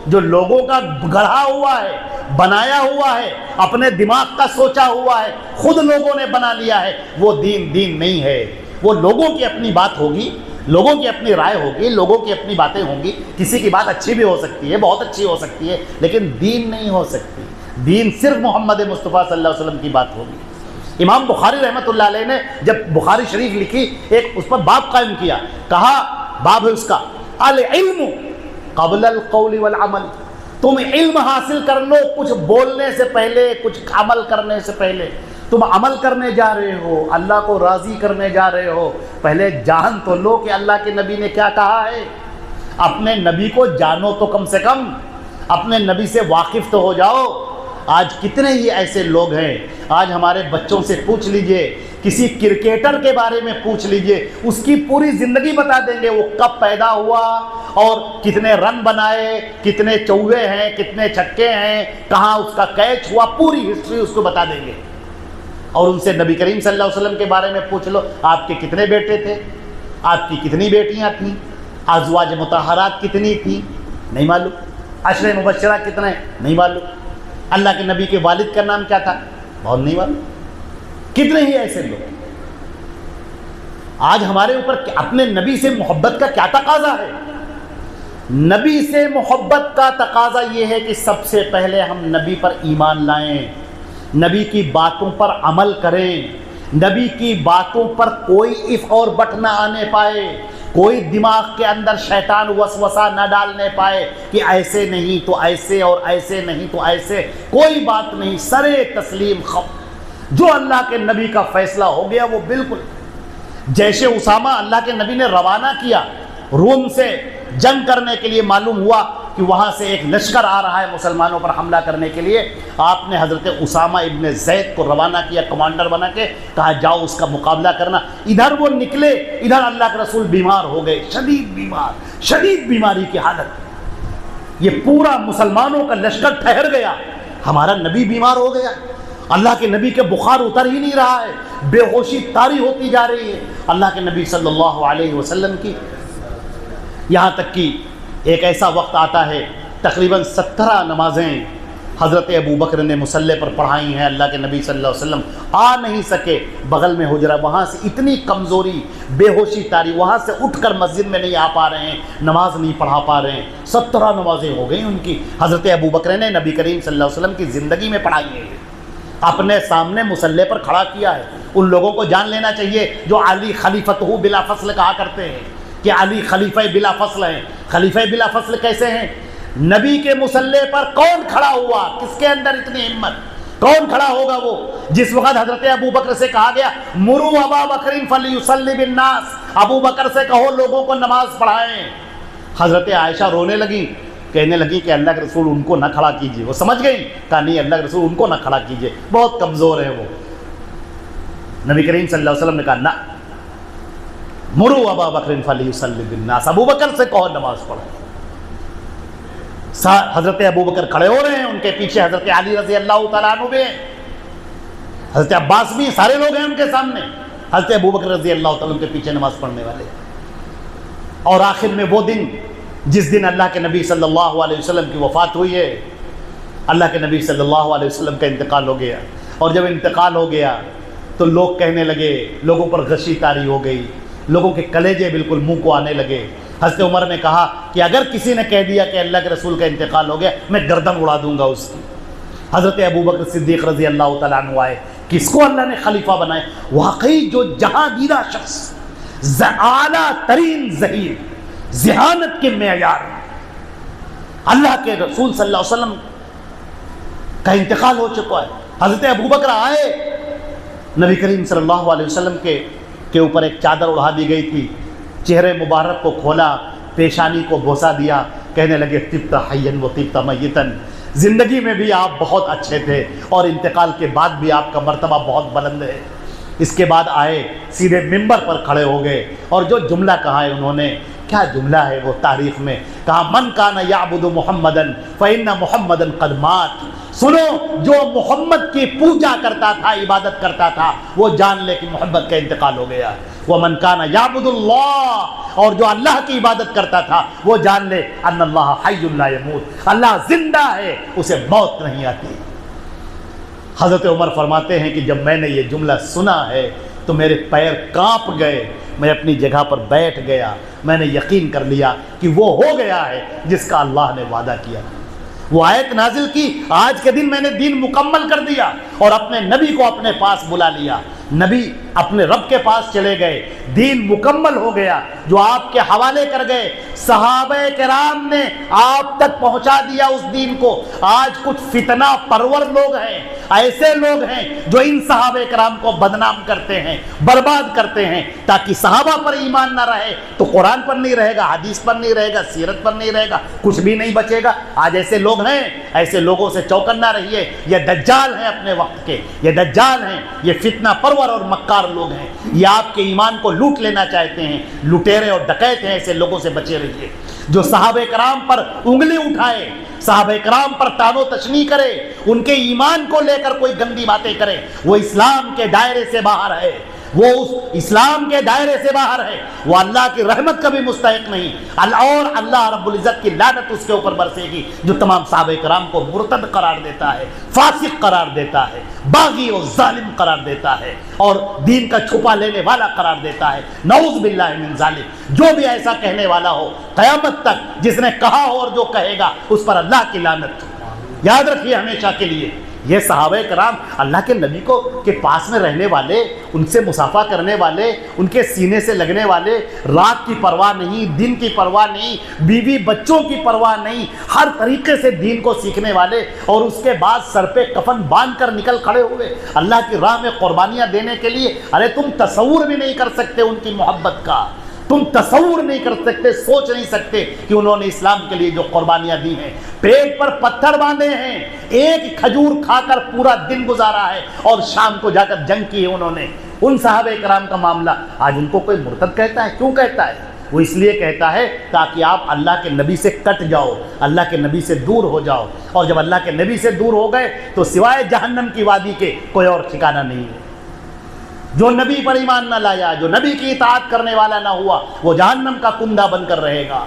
جو لوگوں کا گڑھا ہوا ہے، بنایا ہوا ہے، اپنے دماغ کا سوچا ہوا ہے، خود لوگوں نے بنا لیا ہے، وہ دین نہیں ہے۔ وہ لوگوں کی اپنی بات ہوگی، لوگوں کی اپنی رائے ہوگی، لوگوں کی اپنی باتیں ہوں گی، کسی کی بات اچھی بھی ہو سکتی ہے، بہت اچھی ہو سکتی ہے، لیکن دین نہیں ہو سکتی۔ دین صرف محمد مصطفیٰ صلی اللہ علیہ وسلم کی بات ہوگی۔ امام بخاری رحمۃ اللہ علیہ نے جب بخاری شریف لکھی، ایک اس پر باب قائم کیا، کہا باب ہے اس کا العلم قبل القول والعمل، تم علم حاصل کر لو کچھ بولنے سے پہلے، کچھ عمل کرنے سے پہلے۔ تم عمل کرنے جا رہے ہو، اللہ کو راضی کرنے جا رہے ہو، پہلے جان تو لو کہ اللہ کے نبی نے کیا کہا ہے۔ اپنے نبی کو جانو تو کم سے کم، اپنے نبی سے واقف تو ہو جاؤ۔ آج کتنے ہی ایسے لوگ ہیں، آج ہمارے بچوں سے پوچھ لیجئے، کسی کرکٹر کے بارے میں پوچھ لیجئے، اس کی پوری زندگی بتا دیں گے، وہ کب پیدا ہوا اور کتنے رن بنائے، کتنے چوہے ہیں، کتنے چھکے ہیں، کہاں اس کا کیچ ہوا، پوری ہسٹری اس کو بتا دیں گے۔ اور ان سے نبی کریم صلی اللہ علیہ وسلم کے بارے میں پوچھ لو، آپ کے کتنے بیٹے تھے، آپ کی کتنی بیٹیاں تھیں، ازواج مطہرات کتنی تھیں، نہیں معلوم، عشرہ مبشرہ کتنے، نہیں معلوم، اللہ کے نبی کے والد کا نام کیا تھا، بہت نہیں معلوم۔ کتنے ہی ایسے لوگ۔ آج ہمارے اوپر اپنے نبی سے محبت کا کیا تقاضا ہے؟ نبی سے محبت کا تقاضا یہ ہے کہ سب سے پہلے ہم نبی پر ایمان لائیں، نبی کی باتوں پر عمل کریں، نبی کی باتوں پر کوئی اف اور بٹ نہ آنے پائے، کوئی دماغ کے اندر شیطان وسوسہ نہ ڈالنے پائے کہ ایسے نہیں تو ایسے اور ایسے نہیں تو ایسے، کوئی بات نہیں، سرے تسلیم خم، جو اللہ کے نبی کا فیصلہ ہو گیا وہ بالکل۔ جیش اسامہ اللہ کے نبی نے روانہ کیا روم سے جنگ کرنے کے لیے، معلوم ہوا کہ وہاں سے ایک لشکر آ رہا ہے مسلمانوں پر حملہ کرنے کے لیے، آپ نے حضرت اسامہ ابن زید کو روانہ کیا کمانڈر بنا کے، کہا جاؤ اس کا مقابلہ کرنا۔ ادھر وہ نکلے، ادھر اللہ کے رسول بیمار ہو گئے، شدید بیمار، شدید بیماری کی حالت، یہ پورا مسلمانوں کا لشکر ٹھہر گیا، ہمارا نبی بیمار ہو گیا، اللہ کے نبی کے بخار اتر ہی نہیں رہا ہے، بے ہوشی طاری ہوتی جا رہی ہے اللہ کے نبی صلی اللہ علیہ وسلم کی۔ یہاں تک کہ ایک ایسا وقت آتا ہے، تقریباً 17 نمازیں حضرت ابو بکر نے مصلی پر پڑھائی ہیں، اللہ کے نبی صلی اللہ علیہ وسلم آ نہیں سکے، بغل میں حجرہ، وہاں سے اتنی کمزوری، بے ہوشی طاری، وہاں سے اٹھ کر مسجد میں نہیں آ پا رہے ہیں، نماز نہیں پڑھا پا رہے ہیں، 17 نمازیں ہو گئی ان کی، حضرت ابو بکر نے نبی کریم صلی اللہ علیہ وسلم کی زندگی میں پڑھائی ہے، اپنے سامنے مصلی پر کھڑا کیا ہے۔ ان لوگوں کو جان لینا چاہیے جو علی خلیفتہ بلا فصل کہا کرتے ہیں کہ علی خلیفہ بلا فصل ہیں۔ خلیفہ بلا فصل کیسے ہیں؟ نبی کے مصلی پر کون کھڑا ہوا، کس کے اندر اتنی ہمت، کون کھڑا ہوگا وہ؟ جس وقت حضرت ابو بکر سے کہا گیا مرو ابا بکر فلیصلی بالناس، ابو بکر سے کہو لوگوں کو نماز پڑھائیں، حضرت عائشہ رونے لگی، کہنے لگی کہ اللہ کے رسول ان کو نہ کھڑا کیجیے، وہ سمجھ گئی، کہا نہیں اللہ کے رسول ان کو نہ کھڑا کیجیے، بہت کمزور ہے وہ۔ نبی کریم صلی اللہ علیہ وسلم نے کہا نہ، مرو ابا بکر فلیصلی بالناس، ابو بکر سے کہو نماز پڑھیں۔ حضرت ابو بکر کھڑے ہو رہے ہیں، ان کے پیچھے حضرت علی رضی اللہ تعالیٰ عنہ بھی ہیں، حضرت عباس بھی، سارے لوگ ہیں ان کے سامنے، حضرت ابو بکر رضی اللہ تعالیٰ عنہ کے پیچھے نماز پڑھنے والے۔ اور آخر میں وہ دن جس دن اللہ کے نبی صلی اللہ علیہ وسلم کی وفات ہوئی ہے، اللہ کے نبی صلی اللہ علیہ وسلم کا انتقال ہو گیا، اور جب انتقال ہو گیا تو لوگ کہنے لگے، لوگوں پر غشی طاری ہو گئی، لوگوں کے کلیجے بالکل منہ کو آنے لگے۔ حضرت عمر نے کہا کہ اگر کسی نے کہہ دیا کہ اللہ کے رسول کا انتقال ہو گیا، میں گردن اڑا دوں گا اس کی۔ حضرت ابو بکر صدیق رضی اللہ تعالیٰ عنہ آئے، کس کو اللہ نے خلیفہ بنائے؟ واقعی جو جہاں شخص، اعلیٰ ترین ذہین، ذہانت کے معیار، اللہ کے رسول صلی اللہ علیہ وسلم کا انتقال ہو چکا ہے. حضرت ابوبکر آئے, نبی کریم صلی اللہ علیہ وسلم کے اوپر ایک چادر اڑا دی گئی تھی, چہرے مبارک کو کھولا, پیشانی کو بوسہ دیا, کہنے لگے طبت حیا و طبت میتا, زندگی میں بھی آپ بہت اچھے تھے اور انتقال کے بعد بھی آپ کا مرتبہ بہت بلند ہے. اس کے بعد آئے, سیدھے ممبر پر کھڑے ہو گئے اور جو جملہ کہا ہے انہوں نے, کیا جملہ ہے وہ تاریخ میں کہا, من کان یعبد محمدا فإن محمدا قد مات. سنو, جو محمد کی پوجا کرتا تھا, عبادت کرتا تھا, وہ جان لے کہ محمد کا انتقال ہو گیا. ومن کان یعبد اللہ, اور جو اللہ کی عبادت کرتا تھا وہ جان لے ان اللہ حی لا یموت, اللہ زندہ ہے, اسے موت نہیں آتی. حضرت عمر فرماتے ہیں کہ جب میں نے یہ جملہ سنا ہے تو میرے پیر کانپ گئے, میں اپنی جگہ پر بیٹھ گیا, میں نے یقین کر لیا کہ وہ ہو گیا ہے جس کا اللہ نے وعدہ کیا. وہ آیت نازل کی, آج کے دن میں نے دین مکمل کر دیا اور اپنے نبی کو اپنے پاس بلا لیا. نبی اپنے رب کے پاس چلے گئے, دین مکمل ہو گیا جو آپ کے حوالے کر گئے. صحابہ کرام نے آپ تک پہنچا دیا اس دین کو. آج کچھ فتنہ پرور لوگ ہیں, ایسے لوگ ہیں جو ان صحابہ کرام کو بدنام کرتے ہیں, برباد کرتے ہیں, تاکہ صحابہ پر ایمان نہ رہے تو قرآن پر نہیں رہے گا, حدیث پر نہیں رہے گا, سیرت پر نہیں رہے گا, کچھ بھی نہیں بچے گا. آج ایسے لوگ ہیں, ایسے لوگوں سے چوکنا رہیے. یہ دجال ہیں اپنے وقت کے, یہ دجال ہیں, یہ فتنہ پرور اور مکار لوگ ہیں. یہ آپ کے ایمان کو لوٹ لینا چاہتے ہیں, لٹیرے اور ڈکیت ہیں. ایسے لوگوں سے بچے رہیے جو صحابہ کرام پر انگلی اٹھائے, صحابہ کرام پر تان و تشنیع کرے, ان کے ایمان کو لے کر کوئی گندی باتیں کرے, وہ اسلام کے دائرے سے باہر ہے, وہ اس اسلام کے دائرے سے باہر ہے, وہ اللہ کی رحمت کا بھی مستحق نہیں, اور اللہ رب العزت کی لعنت اس کے اوپر برسے گی جو تمام صحابہ کرام کو مرتد قرار دیتا ہے, فاسق قرار دیتا ہے, باغی اور ظالم قرار دیتا ہے, اور دین کا چھپا لینے والا قرار دیتا ہے. نعوذ باللہ من ذالک. جو بھی ایسا کہنے والا ہو قیامت تک, جس نے کہا ہو اور جو کہے گا, اس پر اللہ کی لعنت. یاد رکھیے ہمیشہ کے لیے, یہ صحابہ کرام اللہ کے نبی کو کے پاس میں رہنے والے, ان سے مصافحہ کرنے والے, ان کے سینے سے لگنے والے, رات کی پرواہ نہیں, دن کی پرواہ نہیں, بیوی بچوں کی پرواہ نہیں, ہر طریقے سے دین کو سیکھنے والے, اور اس کے بعد سر پہ کفن باندھ کر نکل کھڑے ہوئے اللہ کی راہ میں قربانیاں دینے کے لیے. ارے تم تصور بھی نہیں کر سکتے ان کی محبت کا, تم تصور نہیں کر سکتے, سوچ نہیں سکتے کہ انہوں نے اسلام کے لیے جو قربانیاں دی ہیں, پیٹ پر پتھر باندھے ہیں, ایک کھجور کھا کر پورا دن گزارا ہے, اور شام کو جا کر جنگ کی ہے انہوں نے. ان صحابہ کرام کا معاملہ آج ان کو کوئی مرتد کہتا ہے. کیوں کہتا ہے؟ وہ اس لیے کہتا ہے تاکہ آپ اللہ کے نبی سے کٹ جاؤ, اللہ کے نبی سے دور ہو جاؤ, اور جب اللہ کے نبی سے دور ہو گئے تو سوائے جہنم کی وادی کے کوئی اور ٹھکانہ نہیں ہے. جو نبی پر ایمان نہ لایا, جو نبی کی اطاعت کرنے والا نہ ہوا, وہ جہنم کا کندہ بن کر رہے گا.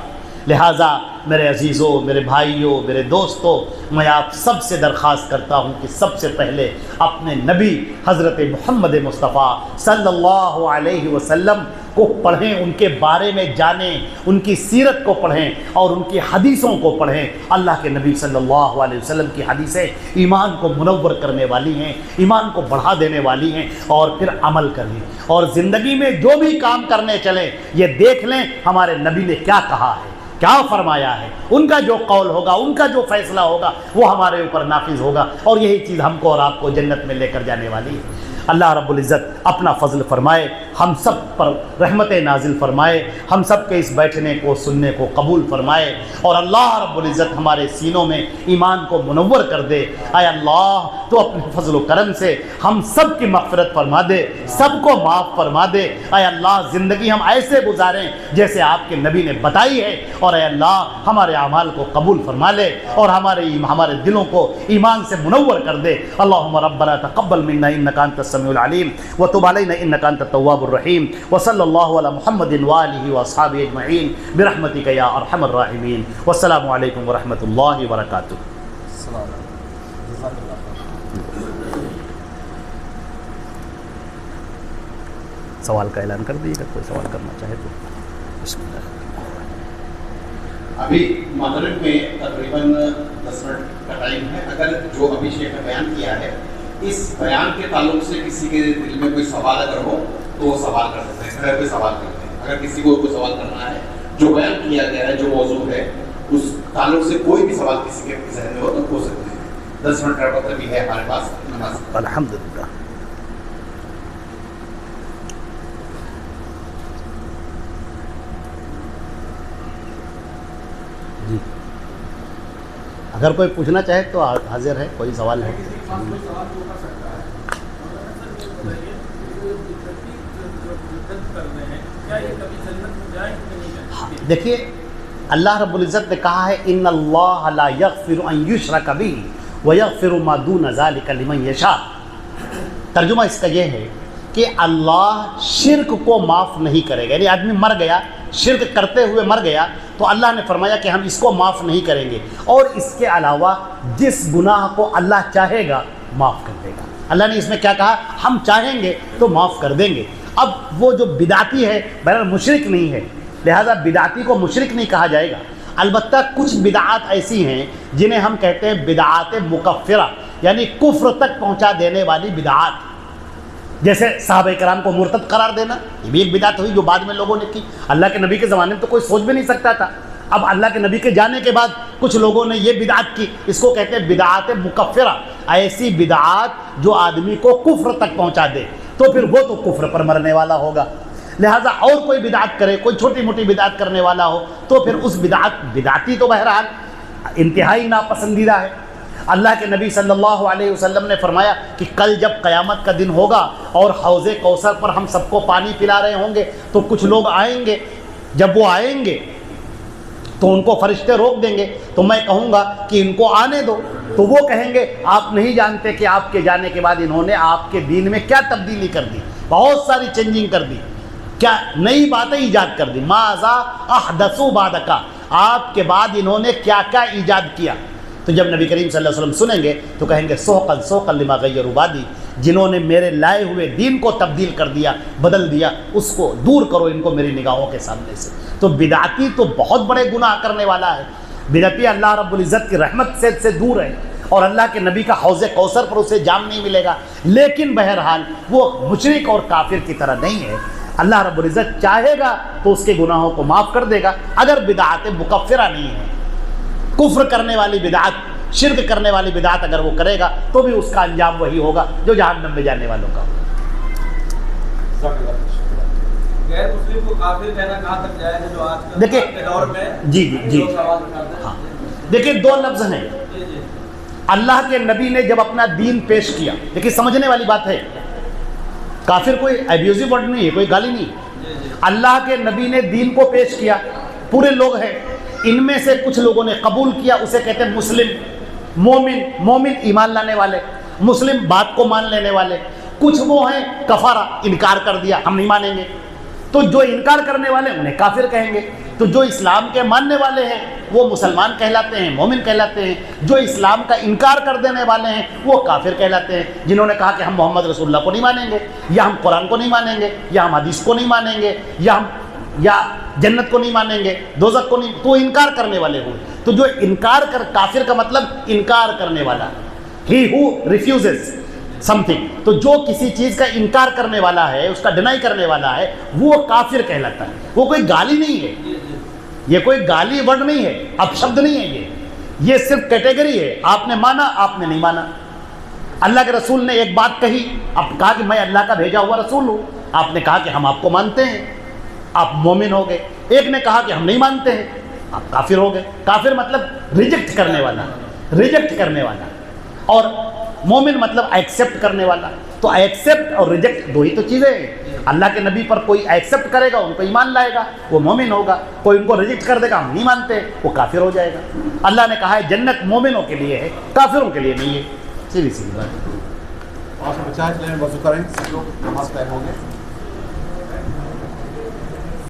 لہٰذا میرے عزیزوں, میرے بھائیوں, میرے دوستوں, میں آپ سب سے درخواست کرتا ہوں کہ سب سے پہلے اپنے نبی حضرت محمد مصطفیٰ صلی اللہ علیہ وسلم کو پڑھیں, ان کے بارے میں جانیں, ان کی سیرت کو پڑھیں اور ان کی حدیثوں کو پڑھیں. اللہ کے نبی صلی اللہ علیہ وسلم کی حدیثیں ایمان کو منور کرنے والی ہیں, ایمان کو بڑھا دینے والی ہیں, اور پھر عمل کریں, اور زندگی میں جو بھی کام کرنے چلیں یہ دیکھ لیں ہمارے نبی نے کیا کہا ہے, کیا فرمایا ہے. ان کا جو قول ہوگا, ان کا جو فیصلہ ہوگا, وہ ہمارے اوپر نافذ ہوگا, اور یہی چیز ہم کو اور آپ کو جنت میں لے کر جانے والی ہے. اللہ رب العزت اپنا فضل فرمائے, ہم سب پر رحمت نازل فرمائے, ہم سب کے اس بیٹھنے کو سننے کو قبول فرمائے, اور اللہ رب العزت ہمارے سینوں میں ایمان کو منور کر دے. اے اللہ, تو اپنے فضل و کرم سے ہم سب کی مغفرت فرما دے, سب کو معاف فرما دے. اے اللہ, زندگی ہم ایسے گزاریں جیسے آپ کے نبی نے بتائی ہے, اور اے اللہ ہمارے اعمال کو قبول فرما لے, اور ہمارے دلوں کو ایمان سے منور کر دے. اللہم ربنا تقبل منا انک انت السمیع العلیم وتب علینا انک انت التواب الرحیم, وصلی اللہ علی محمد وآلہ واصحابہ اجمعین برحمتک یا ارحم الراحمین. والسلام علیکم ورحمۃ اللہ وبرکاتہ. سوال کا اعلان کر دیجیے گا, کوئی سوال کرنا چاہے تو. بسم اللہ. ابھی مغرب میں تقریباً 10 منٹ کا ٹائم ہے. اگر جو ابھی شیخ نے بیان کیا ہے اس بیان کے تعلق سے کسی کے دل میں کوئی سوال اگر ہو تو وہ سوال کر سکتے ہیں, کوئی سوال کرتے ہیں. اگر کسی کو کوئی سوال کرنا ہے, جو بیان کیا گیا ہے, جو موضوع ہے, اس تعلق سے کوئی بھی سوال کسی کے ذہن میں ہو تو پوچھ سکتے ہیں. 10 منٹ کا وقت بھی ہے ہمارے پاس نماز. الحمدللہ. جی اگر کوئی پوچھنا چاہے تو حاضر ہے. کوئی سوال ہے؟ دیکھیے اللہ رب العزت نے کہا ہے ان اللہ لا یغفر ان یشرک بہ ویغفر ما دون ذلک لمن یشاء. ترجمہ اس کا یہ ہے کہ اللہ شرک کو معاف نہیں کرے گا. یعنی آدمی مر گیا شرک کرتے ہوئے مر گیا تو اللہ نے فرمایا کہ ہم اس کو معاف نہیں کریں گے, اور اس کے علاوہ جس گناہ کو اللہ چاہے گا معاف کر دے گا. اللہ نے اس میں کیا کہا؟ ہم چاہیں گے تو معاف کر دیں گے. اب وہ جو بدعتی ہے بہرحال مشرک نہیں ہے, لہذا بدعتی کو مشرک نہیں کہا جائے گا. البتہ کچھ بدعات ایسی ہیں جنہیں ہم کہتے ہیں بدعات مکفرہ, یعنی کفر تک پہنچا دینے والی بدعات. جیسے صحابہ کرام کو مرتد قرار دینا, یہ بھی ایک بدعت ہوئی جو بعد میں لوگوں نے کی. اللہ کے نبی کے زمانے میں تو کوئی سوچ بھی نہیں سکتا تھا, اب اللہ کے نبی کے جانے کے بعد کچھ لوگوں نے یہ بدعت کی. اس کو کہتے ہیں بدعات مکفرہ, ایسی بدعات جو آدمی کو کفر تک پہنچا دے, تو پھر وہ تو کفر پر مرنے والا ہوگا. لہٰذا اور کوئی بدعت کرے, کوئی چھوٹی موٹی بدعت کرنے والا ہو, تو پھر اس بدعتی تو بہرحال انتہائی ناپسندیدہ ہے. اللہ کے نبی صلی اللہ علیہ وسلم نے فرمایا کہ کل جب قیامت کا دن ہوگا اور حوض کوثر پر ہم سب کو پانی پلا رہے ہوں گے تو کچھ لوگ آئیں گے, جب وہ آئیں گے تو ان کو فرشتے روک دیں گے, تو میں کہوں گا کہ ان کو آنے دو, تو وہ کہیں گے آپ نہیں جانتے کہ آپ کے جانے کے بعد انہوں نے آپ کے دین میں کیا تبدیلی کر دی, بہت ساری چینجنگ کر دی, کیا نئی باتیں ایجاد کر دی. ماذا احدثوا بعدک, آپ کے بعد انہوں نے کیا کیا ایجاد کیا. تو جب نبی کریم صلی اللہ علیہ وسلم سنیں گے تو کہیں گے سوقا سوقا لما غیروا بعدی, جنہوں نے میرے لائے ہوئے دین کو تبدیل کر دیا, بدل دیا, اس کو دور کرو ان کو میری نگاہوں کے سامنے سے. تو بدعتی تو بہت بڑے گناہ کرنے والا ہے. بدعتی اللہ رب العزت کی رحمت سے دور ہے, اور اللہ کے نبی کا حوض کوثر پر اسے جام نہیں ملے گا. لیکن بہرحال وہ مشرک اور کافر کی طرح نہیں ہے. اللہ رب العزت چاہے گا تو اس کے گناہوں کو معاف کر دے گا, اگر بدعات مکفرہ نہیں ہے. کفر کرنے والی بدعت, شرک کرنے والی بدعت اگر وہ کرے گا تو بھی اس کا انجام وہی ہوگا جو جہنم میں جانے والوں کا ہوگا. غیر مسلم کو کافر کہنا کہاں تک جائے گا جو آج دیکھیں کے دور میں جی ہاں دیکھیں دو لفظ ہیں. اللہ کے نبی نے جب اپنا دین پیش کیا, دیکھیں سمجھنے والی بات ہے, کافر کوئی ایبیوزو ورڈ نہیں ہے, کوئی گالی نہیں. اللہ کے نبی نے دین کو پیش کیا, پورے لوگ ہیں, ان میں سے کچھ لوگوں نے قبول کیا, اسے کہتے ہیں مسلم. مومن, مومن ایمان لانے والے, مسلم بات کو مان لینے والے. کچھ وہ ہیں کفارہ, انکار کر دیا, ہم نہیں مانیں گے. تو جو انکار کرنے والے انہیں کافر کہیں گے. تو جو اسلام کے ماننے والے ہیں وہ مسلمان کہلاتے ہیں, مومن کہلاتے ہیں. جو اسلام کا انکار کر دینے والے ہیں وہ کافر کہلاتے ہیں, جنہوں نے کہا کہ ہم محمد رسول اللہ کو نہیں مانیں گے, یا ہم قرآن کو نہیں مانیں گے, یا ہم حدیث کو نہیں مانیں گے, یا جنت کو نہیں مانیں گے, دوزخ کو نہیں. تو انکار کرنے والے ہوئے. تو جو کافر کا مطلب انکار کرنے والا, ہی ہو ریفیوزز سم تھنگ. تو جو کسی چیز کا انکار کرنے والا ہے, اس کا ڈینائی کرنے والا ہے, وہ کافر کہلاتا ہے. وہ کوئی گالی نہیں ہے, یہ کوئی گالی ورڈ نہیں ہے, اب شبد نہیں ہے, یہ صرف کیٹیگری ہے. آپ نے مانا, آپ نے نہیں مانا. اللہ کے رسول نے ایک بات کہی, اب کہا کہ میں اللہ کا بھیجا ہوا رسول ہوں, آپ نے کہا کہ ہم آپ کو مانتے ہیں, آپ مومن ہو گئے. ایک نے کہا کہ ہم نہیں مانتے ہیں, آپ کافر ہو گئے. کافر مطلب ریجیکٹ کرنے والا, ریجیکٹ کرنے والا, اور مومن مطلب ایکسیپٹ کرنے والا. تو ایکسیپٹ اور ریجیکٹ دو ہی تو چیزیں ہیں. اللہ کے نبی پر کوئی ایکسیپٹ کرے گا, ان کو ایمان لائے گا, وہ مومن ہوگا. کوئی ان کو ریجیکٹ کر دے گا, ہم نہیں مانتے, وہ کافر ہو جائے گا. اللہ نے کہا ہے جنت مومنوں کے لیے ہے, کافروں کے لیے نہیں ہے. سیدھی سی بات. اور 50 وضو کریں, سب لوگ نماز ٹائم ہو گئے.